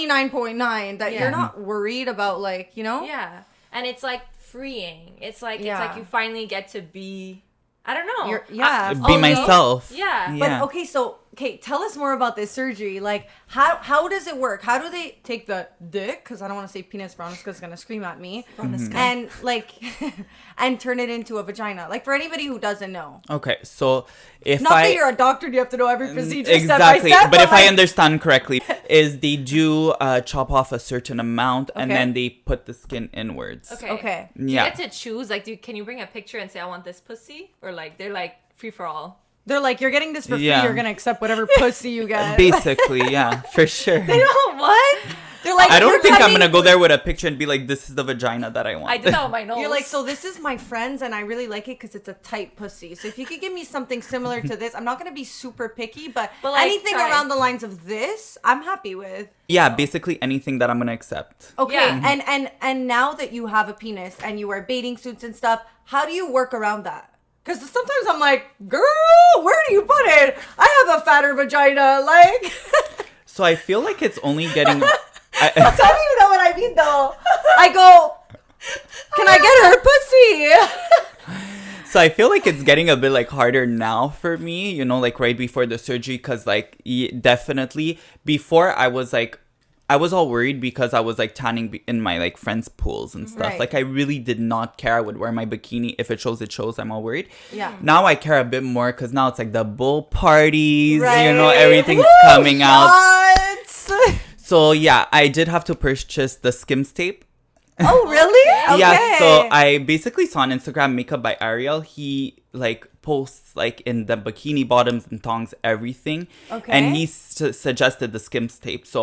99.9 that Yeah. you're not worried about, like, you know? Yeah. And it's like freeing. It's like Yeah. it's like you finally get to be, I don't know. You're- yeah. Be Also- myself. Yeah. But okay, so tell us more about this surgery. Like, how does it work? How do they take the dick? Because I don't want to say penis because it's gonna scream at me. And like, and turn it into a vagina. Like for anybody who doesn't know. Okay, so if Not I... that you're a doctor, you have to know every procedure Exactly, step by step. but if I like- understand correctly, is they do chop off a certain amount and Okay. then they put the skin inwards. Okay. Okay. Do you Yeah. get to choose? Like, can you bring a picture and say, I want this pussy? Or like, they're like free for all? They're like, you're getting this for free. Yeah. You're gonna accept whatever pussy you get. Basically, yeah, for sure. What? They're like, I don't you're think I'm cutting- gonna go there with a picture and be like, this is the vagina that I want. I did that with my nose. You're like, so this is my friend's and I really like it because it's a tight pussy. So if you could give me something similar to this, I'm not going to be super picky, but like, anything try. around the lines of this, I'm happy with. Yeah, basically anything that I'm gonna accept. Okay, Yeah. and now that you have a penis and you wear bathing suits and stuff, how do you work around that? Because sometimes I'm like, girl, where do you put it? I have a fatter vagina, like. So I feel like it's only getting... Tell me you know what I mean, though. I go, can I get her pussy? So I feel like it's getting a bit like harder now for me, like right before the surgery, because like definitely before I was like, I was all worried because I was like tanning in my like friends' pools and stuff. Right. Like I really did not care. I would wear my bikini. If it shows, it shows. I'm all worried. Yeah. Now I care a bit more because now it's like the bull parties, Right. you know, everything's Woo, coming out. shots! So yeah, I did have to purchase the Skims tape. Oh, really? Okay. Yeah, so I basically saw on Instagram Makeup by Ariel. He like posts like in the bikini bottoms and thongs, everything. Okay. And he suggested the Skims tape. So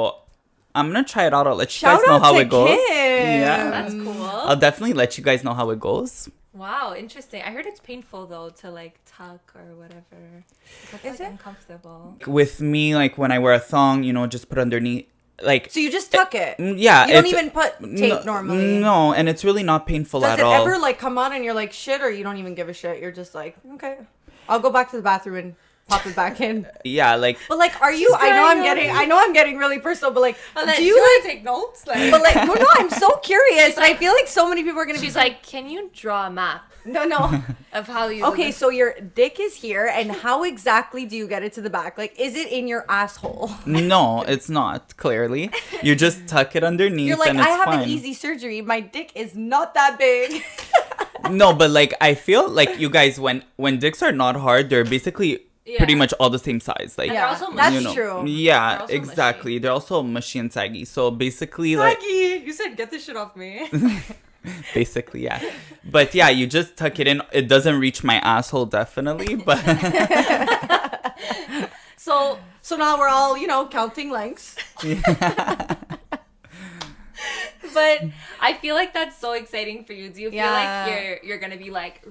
I'm going to try it out. I'll let you Shout guys know out how to it goes. Kim. Yeah. That's cool. I'll definitely let you guys know how it goes. Wow, interesting. I heard it's painful though to like tuck or whatever. It's like uncomfortable. With me, like when I wear a thong, you know, just put underneath. Like, So you just tuck it? yeah. You don't even put tape normally? No, and it's really not painful Does at it all. ever like come on and you're like shit, or you don't even give a shit? You're just like, okay, I'll go back to the bathroom and pop it back in. Yeah, like. But like, are you? I know I'm getting really personal, but like, do you want like? to take notes? Like, But like, no, I'm so curious, and I feel like so many people are gonna be she's like, can you draw a map no. of how you? Okay, so your dick is here, and how exactly do you get it to the back? Like, is it in your asshole? No, it's not, clearly. You just tuck it underneath You're like, and it's I have fine. an easy surgery. My dick is not that big. No, but like, I feel like you guys, when dicks are not hard, they're basically pretty much all the same size. Like, they're also that's you know, true. Yeah, They're also exactly. mushy. They're also mushy and saggy. So basically, like, Saggy, you said get this shit off me. basically, yeah. But yeah, you just tuck it in. It doesn't reach my asshole, definitely. But So now we're all, counting lengths. but I feel like that's so exciting for you. Do you feel Yeah. like you're gonna be like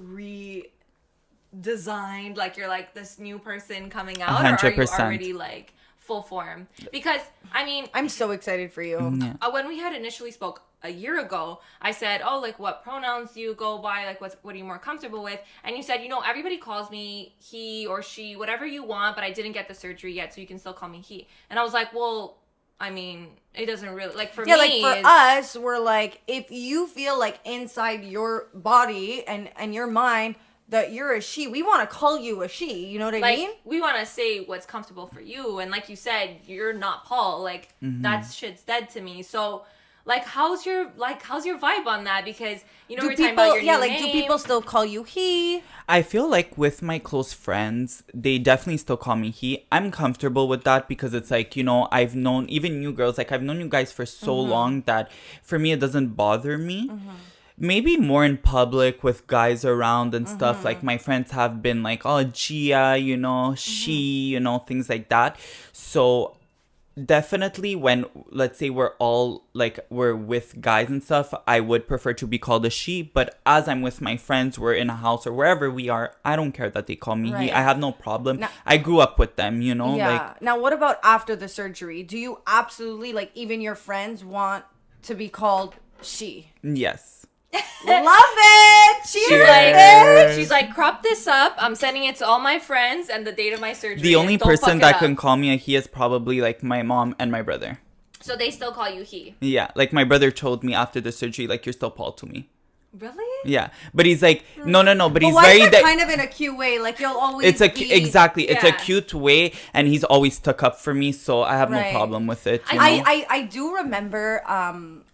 redesigned, like you're like this new person coming out, or are you 100%. already like full form? Because I mean, I'm so excited for you. yeah. when we had initially spoke a year ago, I said, oh, like what pronouns do you go by? Like what are you more comfortable with? And you said, everybody calls me he or she, whatever you want, but I didn't get the surgery yet, so you can still call me he. And I was like, well, I mean, it doesn't really, like for me. Yeah, like for us, we're like, if you feel like inside your body and your mind that you're a she, we want to call you a she. You know what I mean? We want to say what's comfortable for you. And like you said, you're not Paul. Like that shit's dead to me. So like, how's your vibe on that? Because we're talking about your new name. do people still call you he? I feel like with my close friends, they definitely still call me he. I'm comfortable with that because it's like, I've known even you girls, like I've known you guys for so long that for me, it doesn't bother me. Maybe more in public with guys around and stuff. Like my friends have been like, oh, GIA, she, things like that. So definitely when, let's say we're all like, we're with guys and stuff, I would prefer to be called a she. But as I'm with my friends, we're in a house or wherever we are, I don't care that they call me Right. he. I have no problem. Now- I grew up with them, Yeah. like, Now, what about after the surgery? Do you absolutely, like, even your friends want to be called she? yes. Love it! Cheers. She's like, crop this up. I'm sending it to all my friends and the date of my surgery. The only and don't fuck person it that up. can call me a he is probably like my mom and my brother. So they still call you he. Yeah, like my brother told me after the surgery, like, you're still Paul to me. Really? Yeah, but he's like, no, but But he's why very is that kind of in a cute way? Like, you'll always it's a be... exactly, it's a Yeah. cute way, and he's always stuck up for me, so I have Right. no problem with it. You know? I do remember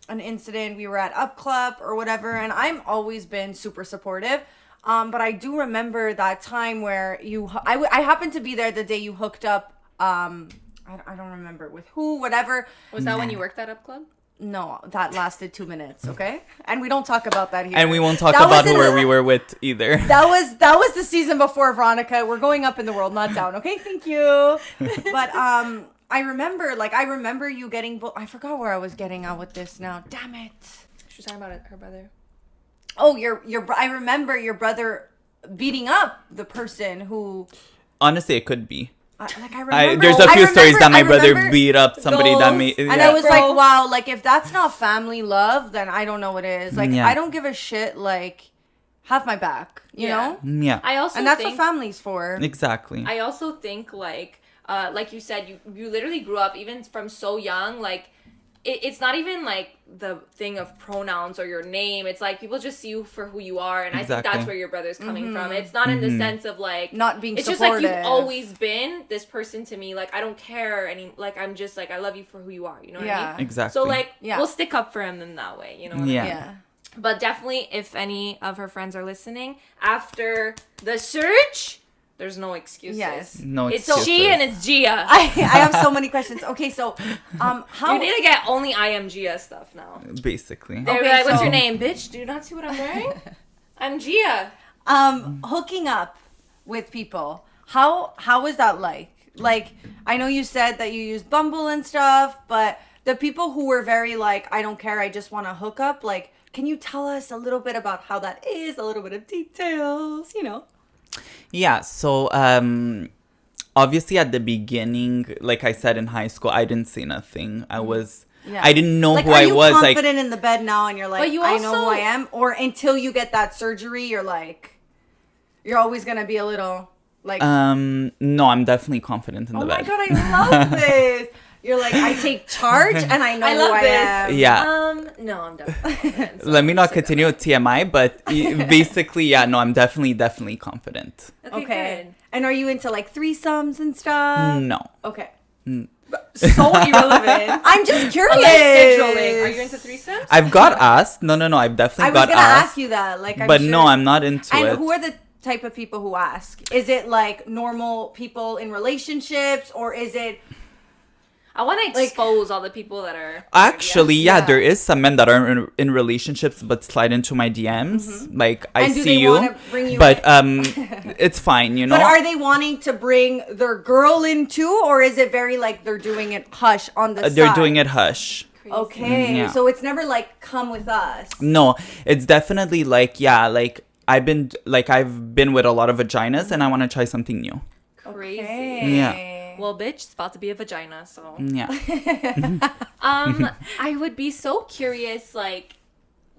an incident. We were at Up Club or whatever, and I'm always been super supportive. But I do remember that time where I happened to be there the day you hooked up. I don't remember with who, whatever. Was that when you worked at Up Club? No, that lasted 2 minutes. Okay, and we don't talk about that here. And we won't talk That about was in who the- we were with either. That was the season before Veronica. We're going up in the world, not down. Okay, thank you. But I remember you getting. I forgot where I was getting at with this now. Damn it. She was talking about her brother. Oh, I remember your brother beating up the person who. Honestly, it could be. I remember. There's a few stories that my brother remember beat up somebody that goals. made. And Yeah. I was like, wow, like if that's not family love, then I don't know what is. Like, Yeah. I don't give a shit. Like, have my back, you know? Yeah, I also And that's think, what family's for. exactly. I also think like you said, you literally grew up even from so young. Like it's not even like the thing of pronouns or your name. It's like people just see you for who you are, and I think that's where your brother's coming from. It's not in the sense of like not being it's supportive. just like you've always been this person to me. Like I don't care any, like I'm just like I love you for who you are, you know what I mean? Exactly. So like we'll stick up for him in that way, you know what I mean? Yeah. But definitely, if any of her friends are listening, after the search, there's no excuses. Yes. No It's excuses. she and it's Gia. I have so many questions. Okay, so how You need to get only I am Gia stuff now. Basically. They're Okay, like, what's so- your name? Bitch, do you not see what I'm wearing? I'm Gia. hooking up with people, how is that like? Like, I know you said that you use Bumble and stuff, but the people who were very like, I don't care, I just want to hook up, like, can you tell us a little bit about how that is, a little bit of details, you know? Yeah, so obviously at the beginning, like I said, in high school, I didn't say nothing. I didn't know like, who I was. Are you confident in the bed now and you're like, But you I know also- who I am? Or until you get that surgery, you're like, you're always going to be a little, like... No, I'm definitely confident in the oh bed. my God, I love this. You're like, I take charge and I know I who love I this. am. Yeah. No, I'm definitely confident, so Let me not say that. continue with TMI, but basically, yeah, no, I'm definitely confident. Okay, And are you into like threesomes and stuff? No. Okay. good. So irrelevant. I'm just curious. Unless scheduling. Are you into threesomes? I've got asked. No, I've I definitely was got gonna asked. ask you that. Like, but no, sure. I'm not into And it. who are the type of people who ask? Is it like normal people in relationships, or is it? I want to expose all the people that are... Actually, Yeah. there is some men that are in relationships but slide into my DMs. Like, I And do see they you, wanna bring you but in? it's fine, you know. But are they wanting to bring their girl in too, or is it very like they're doing it hush on the side? They're doing it hush. Crazy. Okay, Yeah. so it's never like come with us. No, it's definitely like, like I've been with a lot of vaginas and I want to try something new. Crazy. Okay. Yeah. Well, bitch, it's about to be a vagina, so... Yeah. I would be so curious, like,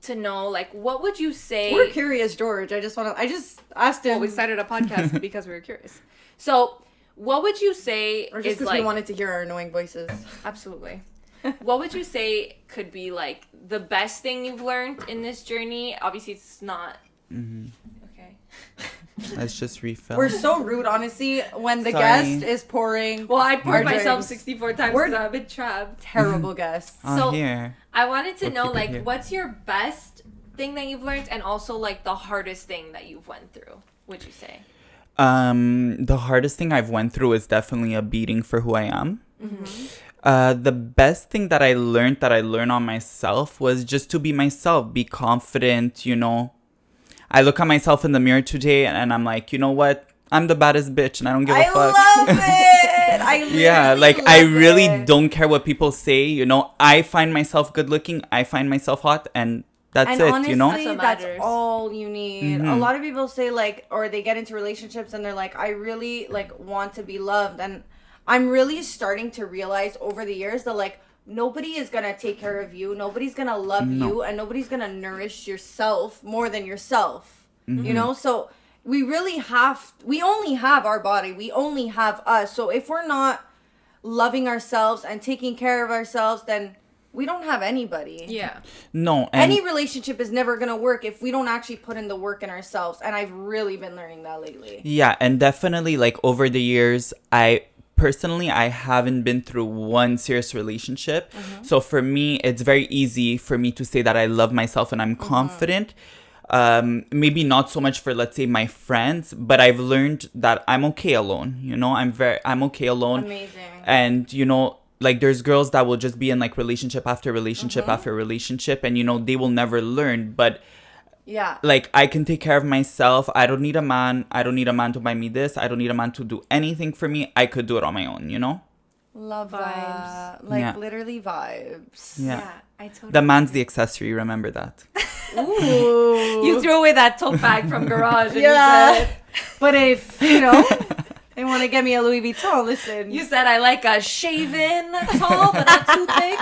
to know, like, what would you say... We're curious, George. I just asked him. Well, we started a podcast because we were curious. So, what would you say Or just is, because like... we wanted to hear our annoying voices. Absolutely. What would you say could be, like, the best thing you've learned in this journey? Obviously, it's not... Okay. Let's just refill. We're so rude, honestly, when the Sorry. guest is pouring. Well, I our poured myself drinks. 64 times We're- because I've been trapped. Terrible guests. So- Here. I wanted to We'll know, keep it like, here. what's your best thing that you've learned and also, like, the hardest thing that you've went through, would you say? The hardest thing I've went through is definitely a beating for who I am. The best thing that I learned on myself was just to be myself, be confident, you know. I look at myself in the mirror today and I'm like, you know what? I'm the baddest bitch and I don't give a I fuck. love it. I Yeah, literally like I love really it. don't care what people say, you know. I find myself good looking, I find myself hot, and that's And it, honestly, you know. That's what that's matters. all you need. A lot of people say like, or they get into relationships and they're like, I really like want to be loved. And I'm really starting to realize over the years that like, nobody is going to take care of you. Nobody's going to love you, and nobody's going to nourish yourself more than yourself, you know? So we only have our body. We only have us. So if we're not loving ourselves and taking care of ourselves, then we don't have anybody. Yeah. No, and Any relationship is never going to work if we don't actually put in the work in ourselves. And I've really been learning that lately. yeah, and definitely like over the years, I haven't been through one serious relationship. So for me, it's very easy for me to say that I love myself and I'm confident. Maybe not so much for, let's say, my friends, but I've learned that I'm okay alone. You know, I'm okay alone. Amazing. And, you know, like there's girls that will just be in like relationship after relationship after relationship, and, you know, they will never learn. But Yeah. like I can take care of myself. I don't need a man. I don't need a man to buy me this. I don't need a man to do anything for me. I could do it on my own, you know? Love Vibes. that. Like, Yeah. literally vibes. Yeah. I totally... The man's the accessory, remember that. Ooh. You threw away that tote bag from garage and Yeah. But if, you know, they want to get me a Louis Vuitton, listen. you said I like a shaven tall but not too thick.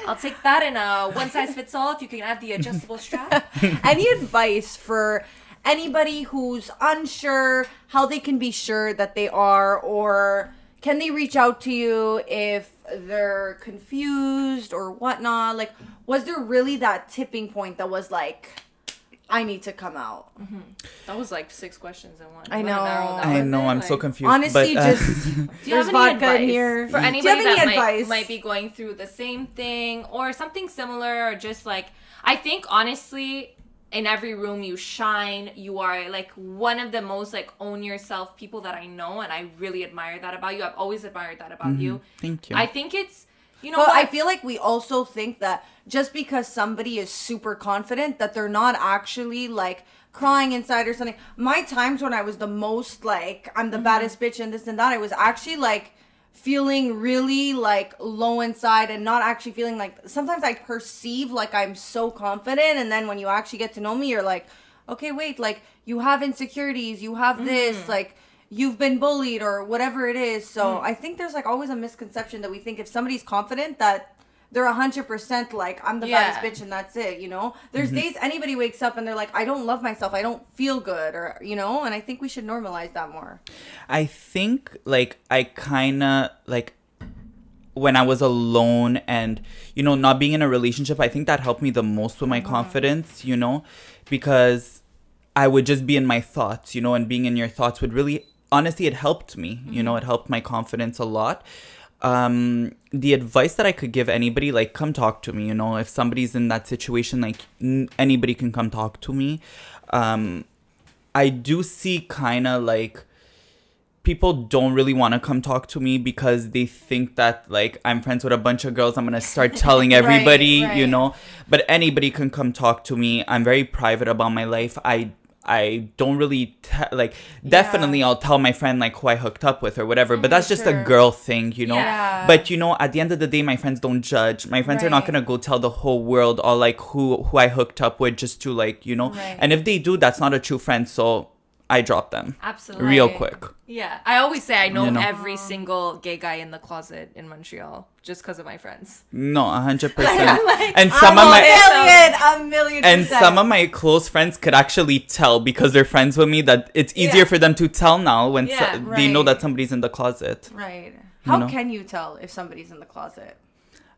I'll take that in a one size fits all if you can add the adjustable strap. Any advice for anybody who's unsure how they can be sure that they are, or can they reach out to you if they're confused or whatnot? Like, was there really that tipping point that was like, I need to come out? That was like 6 questions in one. I know. I know. I'm so confused. Honestly, but, just Do you have there's any vodka in advice here. for Do you anybody have any that advice? might be going through the same thing or something similar, or just like, I think honestly, in every room you shine. You are like one of the most like own yourself people that I know, and I really admire that about you. I've always admired that about you. Thank you. I think it's, you know, But what? I feel like we also think that just because somebody is super confident that they're not actually like crying inside or something. My times when I was the most like, I'm the baddest bitch and this and that, I was actually like feeling really like low inside and not actually feeling like, sometimes I perceive like I'm so confident, and then when you actually get to know me, you're like, okay, wait, like you have insecurities, you have this, like you've been bullied or whatever it is. So I think there's like always a misconception that we think if somebody's confident that they're 100% like, I'm the baddest bitch and that's it, you know? There's days anybody wakes up and they're like, I don't love myself, I don't feel good, or, you know? And I think we should normalize that more. I think, like, I kind of, like, when I was alone and, you know, not being in a relationship, I think that helped me the most with my confidence, you know? Because I would just be in my thoughts, you know? And being in your thoughts would really, honestly, it helped me, you know? It helped my confidence a lot. The advice that I could give anybody, like, come talk to me, you know, if somebody's in that situation, like, anybody can come talk to me. I do see kind of like people don't really want to come talk to me because they think that like I'm friends with a bunch of girls, I'm gonna start telling everybody, you know, but anybody can come talk to me. I'm very private about my life. I don't really definitely I'll tell my friend like who I hooked up with or whatever, but that's just a girl thing, you know. But you know, at the end of the day, my friends don't judge. My friends are not gonna go tell the whole world all like who I hooked up with just to like, you know. And if they do, that's not a true friend, so I drop them real quick. Yeah, I always say I know, every single gay guy in the closet in Montreal just because of my friends. No, 100%. And some of my a million and some of my close friends could actually tell because they're friends with me that it's easier for them to tell now when they know that somebody's in the closet. Right. How can you tell if somebody's in the closet?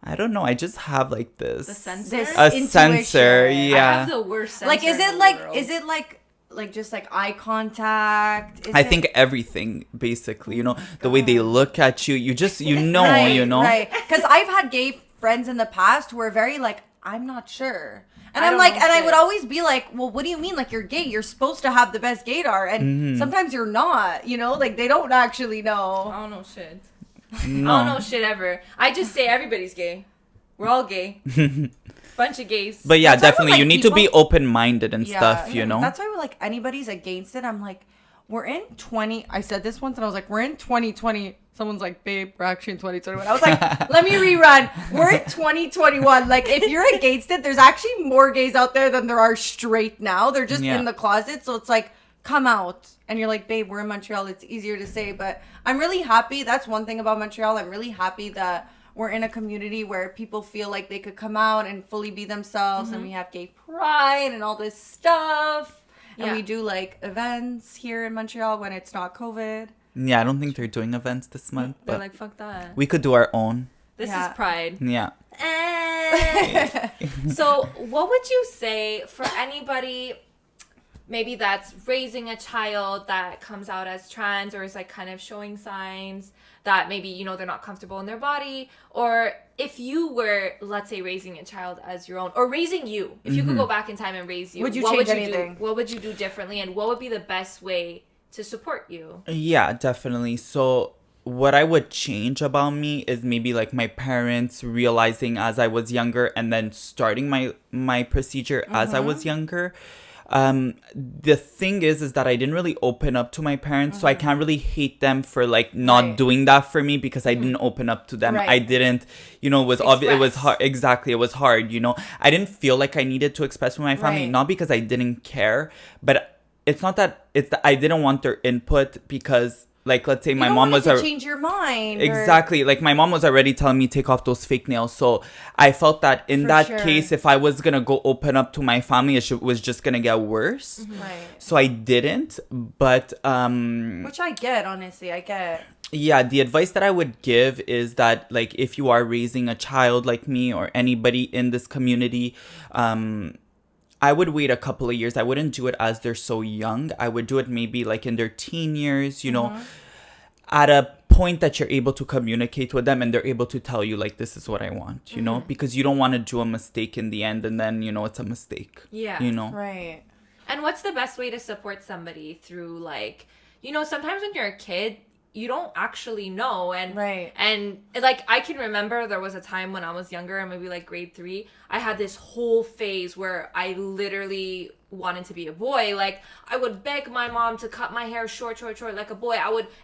I don't know. I just have like this. The sensor? This sensor, yeah. I have the worst sensor. Like, is it like just like eye contact? I think everything, basically, you know, the way they look at you, you know, you know. Right. Because I've had gay friends in the past who are very like, I'm not sure. And I'm like, and I would always be like, well, what do you mean? Like, you're gay. You're supposed to have the best gaydar. And sometimes you're not, you know, like they don't actually know. I don't know shit. No. I don't know shit ever. I just say everybody's gay. We're all gay. Bunch of gays. But yeah, That's why definitely. like, you need to be open-minded and stuff, you know? That's why we're like, anybody's against it. I'm like, we're in I said this once and I was like, we're in 2020. Someone's like, babe, we're actually in 2021. I was like, let me rerun. We're in 2021. Like, if you're against it, there's actually more gays out there than there are straight now. They're just in the closet. So it's like, come out. And you're like, babe, we're in Montreal. It's easier to say. But I'm really happy. That's one thing about Montreal. I'm really happy that we're in a community where people feel like they could come out and fully be themselves. And we have gay pride and all this stuff. And we do like events here in Montreal when it's not COVID. Yeah, I don't think they're doing events this month. They're But like, fuck that. we could do our own. This is pride. Yeah. So what would you say for anybody maybe that's raising a child that comes out as trans or is like kind of showing signs that maybe, you know, they're not comfortable in their body, or if you were, let's say, raising a child as your own, or raising you, if you could go back in time and raise you, would you what change would you anything? do? What would you do differently, and what would be the best way to support you? Yeah, definitely. So what I would change about me is maybe like my parents realizing as I was younger and then starting my procedure as I was younger. The thing is that I didn't really open up to my parents, so I can't really hate them for like not doing that for me because I didn't open up to them. I didn't, you know, it was obvious. It was hard. Exactly. It was hard. You know, I didn't feel like I needed to express with my family, not because I didn't care, but it's not that I didn't want their input because, like, let's say my mom was change your mind. Exactly. Like, my mom was already telling me take off those fake nails. So I felt that in case, if I was gonna go open up to my family, it was just gonna get worse. Right. So I didn't. But which I get, honestly, I get. Yeah, the advice that I would give is that, like, if you are raising a child like me or anybody in this community, I would wait a couple of years. I wouldn't do it as they're so young. I would do it maybe like in their teen years, at a point that you're able to communicate with them and they're able to tell you, like, this is what I want, because you don't want to do a mistake in the end and then, it's a mistake. Yeah. Right. And what's the best way to support somebody through, like, sometimes when you're a kid, you don't actually know. And right. And like, I can remember there was a time when I was younger, and maybe like grade 3, I had this whole phase where I literally wanted to be a boy. Like, I would beg my mom to cut my hair short like a boy.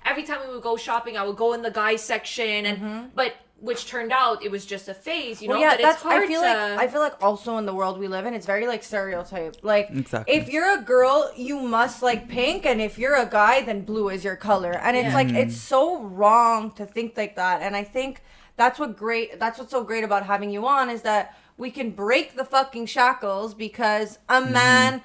Every time we would go shopping, I would go in the guys section, and but which turned out it was just a phase, yeah, but it's hard I feel like also in the world we live in, it's very like stereotyped. Like, exactly. If you're a girl, you must like pink, and if you're a guy, then blue is your color. And it's like, it's so wrong to think like that. And I think that's what's so great about having you on, is that we can break the fucking shackles, because a man,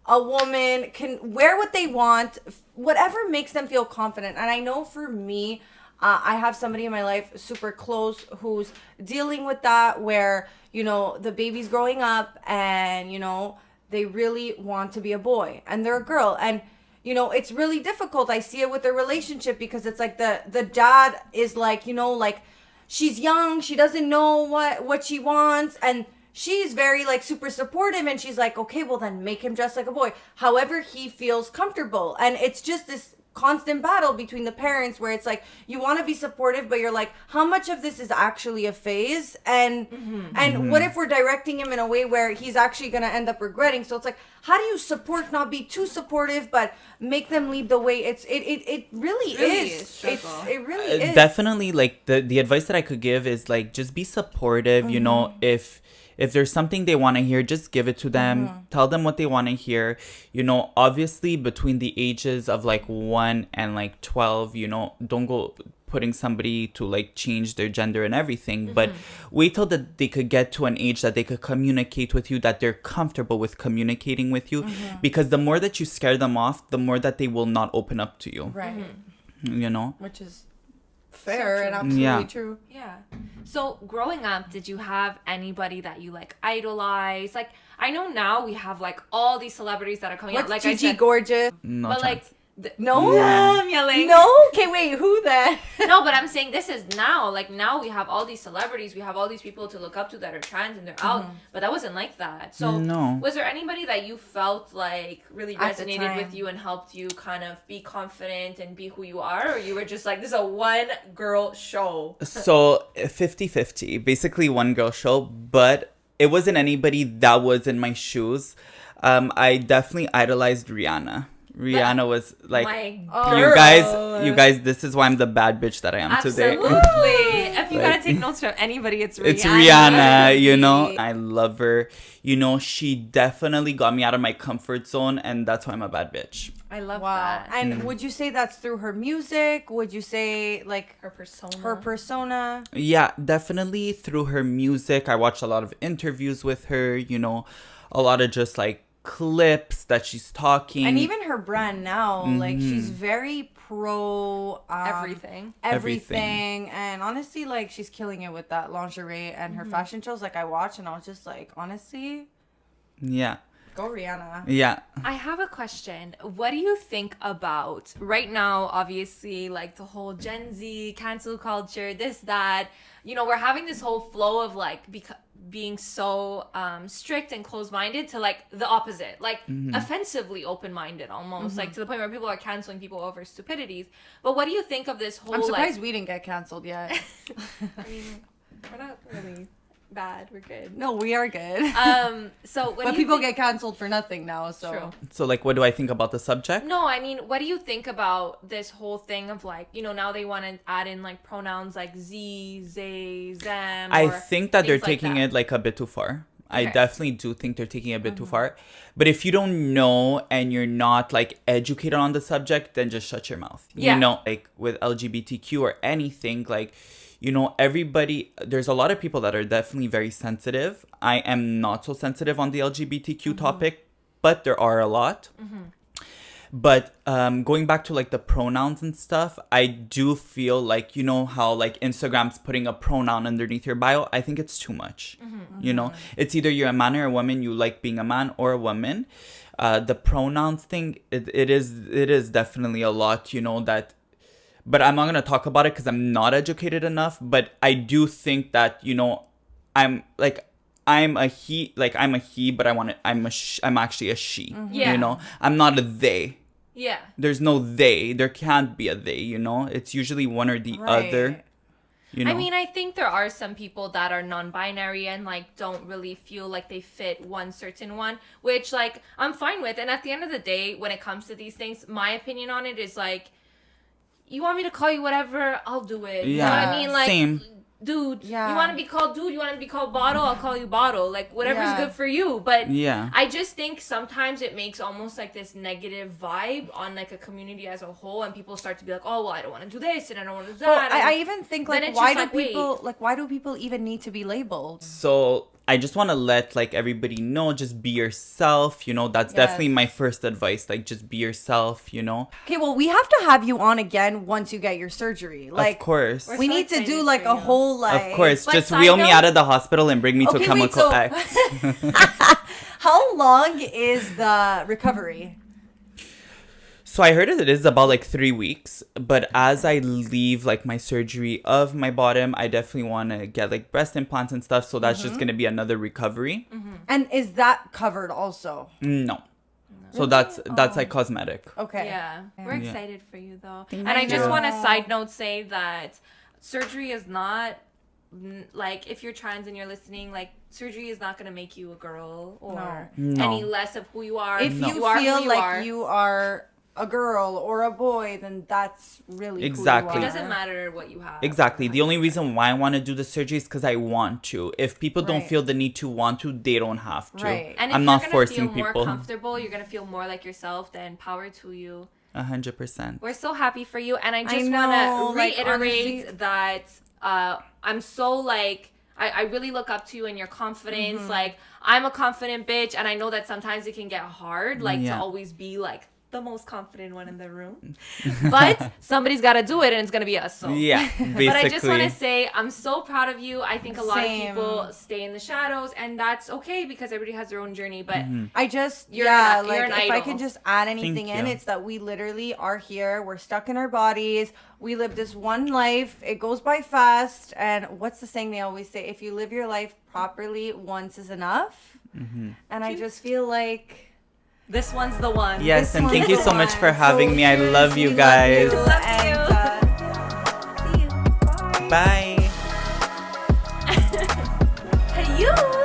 a woman can wear what they want, whatever makes them feel confident. And I know for me, I have somebody in my life super close who's dealing with that, where, the baby's growing up and, they really want to be a boy and they're a girl. And, it's really difficult. I see it with their relationship, because it's like the dad is like, like, she's young, she doesn't know what she wants, and she's very like super supportive, and she's like, okay, well then make him dress like a boy, however he feels comfortable. And it's just this constant battle between the parents, where it's like, you want to be supportive, but you're like, how much of this is actually a phase, and what if we're directing him in a way where he's actually going to end up regretting? So it's like, how do you support, not be too supportive, but make them lead the way? It really is. It really is. Definitely, like, the advice that I could give is, like, just be supportive. If there's something they want to hear, just give it to them. Tell them what they want to hear. Obviously between the ages of like 1 and like 12, don't go putting somebody to like change their gender and everything. But wait till that they could get to an age that they could communicate with you, that they're comfortable with communicating with you. Because the more that you scare them off, the more that they will not open up to you. Right. Which is fair and absolutely true. Yeah. So growing up, did you have anybody that you like idolize? Like, I know now we have like all these celebrities that are coming out. Like Gigi Gorgeous. No but chance. like no, I'm yelling. No. Okay, wait. Who then? No, but I'm saying this is now. Like, now we have all these celebrities. We have all these people to look up to that are trans and they're out. But that wasn't like that. So was there anybody that you felt like really resonated with you and helped you kind of be confident and be who you are? Or you were just like, this is a one girl show? So 50-50, basically one girl show, but it wasn't anybody that was in my shoes. I definitely idolized Rihanna. Rihanna was like, you guys, this is why I'm the bad bitch that I am today. Absolutely. If you gotta take notes from anybody, it's Rihanna. It's Rihanna, I love her. She definitely got me out of my comfort zone, and that's why I'm a bad bitch. I love that. And would you say that's through her music? Would you say like her persona? Her persona? Yeah, definitely through her music. I watched a lot of interviews with her, a lot of just like clips that she's talking, and even her brand now, like, she's very pro everything, and honestly, like, she's killing it with that lingerie and her fashion shows. Like, I watched and I was just like, honestly, go Rihanna. Yeah. I have a question. What do you think about right now? Obviously, like, the whole Gen Z cancel culture, this, that, we're having this whole flow of like being so strict and closed-minded to like the opposite, like offensively open-minded almost, like to the point where people are canceling people over stupidities. But what do you think of this whole? I'm surprised we didn't get canceled yet. I mean, we're not really bad. We're good. No, we are good. But people get canceled for nothing now. So True. So like, what do I think about the subject? No, I mean, what do you think about this whole thing of like, now they want to add in like pronouns like ze, they, them. I think that they're like taking it like a bit too far. Okay. I definitely do think they're taking it a bit too far. But if you don't know and you're not like educated on the subject, then just shut your mouth. Yeah. Like with LGBTQ or anything, like, everybody, there's a lot of people that are definitely very sensitive. I am not so sensitive on the LGBTQ topic, but there are a lot. But going back to like the pronouns and stuff, I do feel like, you know how like Instagram's putting a pronoun underneath your bio. I think it's too much. You know, it's either you're a man or a woman, you like being a man or a woman. The pronouns thing, it is definitely a lot, you know, that. But I'm not going to talk about it because I'm not educated enough. But I do think that, you know, I'm a he, but I'm actually a she. Yeah. You know, I'm not a they. Yeah. There's no they. There can't be a they, you know? It's usually one or the other. You know? I mean, I think there are some people that are non-binary and like don't really feel like they fit one certain one, which like I'm fine with. And at the end of the day, when it comes to these things, my opinion on it is like, you want me to call you whatever, I'll do it. You know what I mean? Like, same. Dude, you want to be called dude, you want to be called bottle, I'll call you bottle. Like, whatever's good for you. But I just think sometimes it makes almost like this negative vibe on like a community as a whole, and people start to be like, oh, well, I don't want to do this and I don't want to do that. Well, I even think like, why do people even need to be labeled? So I just want to let like everybody know, just be yourself, you know. That's definitely my first advice, like just be yourself, you know. Okay, well, we have to have you on again once you get your surgery. Like, of course, we need to do like a whole like. Of course, just wheel me out of the hospital and bring me to Chemical X. How long is the recovery? So I heard it is about like 3 weeks, but as I leave like my surgery of my bottom, I definitely want to get like breast implants and stuff. So that's just going to be another recovery. And is that covered also? No. So that's like cosmetic. Okay. Yeah. We're excited for you though. Thank and I just you. want to side note say that surgery is not like, if you're trans and you're listening, like surgery is not going to make you a girl or any less of who you are. If you feel like you are a girl or a boy, then that's really exactly who it you are. doesn't matter what you have. Exactly. The only reason why I want to do the surgery is because I want to. If people don't feel the need to want to, they don't have to. Right. And if I'm you're not gonna forcing feel people. more comfortable, you're gonna feel more like yourself, then power to you. 100%. We're so happy for you, and I just know, want to like, reiterate honestly, that I'm so like I really look up to you and your confidence. Like, I'm a confident bitch, and I know that sometimes it can get hard, like to always be like the most confident one in the room. But somebody's got to do it, and it's gonna be us. So. Yeah, basically. But I just want to say I'm so proud of you. I think a lot of people stay in the shadows, and that's okay because everybody has their own journey. But I just you're an if I idol. can just add anything Thank in, you. it's that we literally are here. We're stuck in our bodies. We live this one life. It goes by fast. And what's the saying they always say? If you live your life properly, once is enough. And I just feel like this one's the one. Yes, this and one's thank you the so much one. for having So me. I love you seriously, guys. love you. And, see you. Bye. Bye. Hey, you.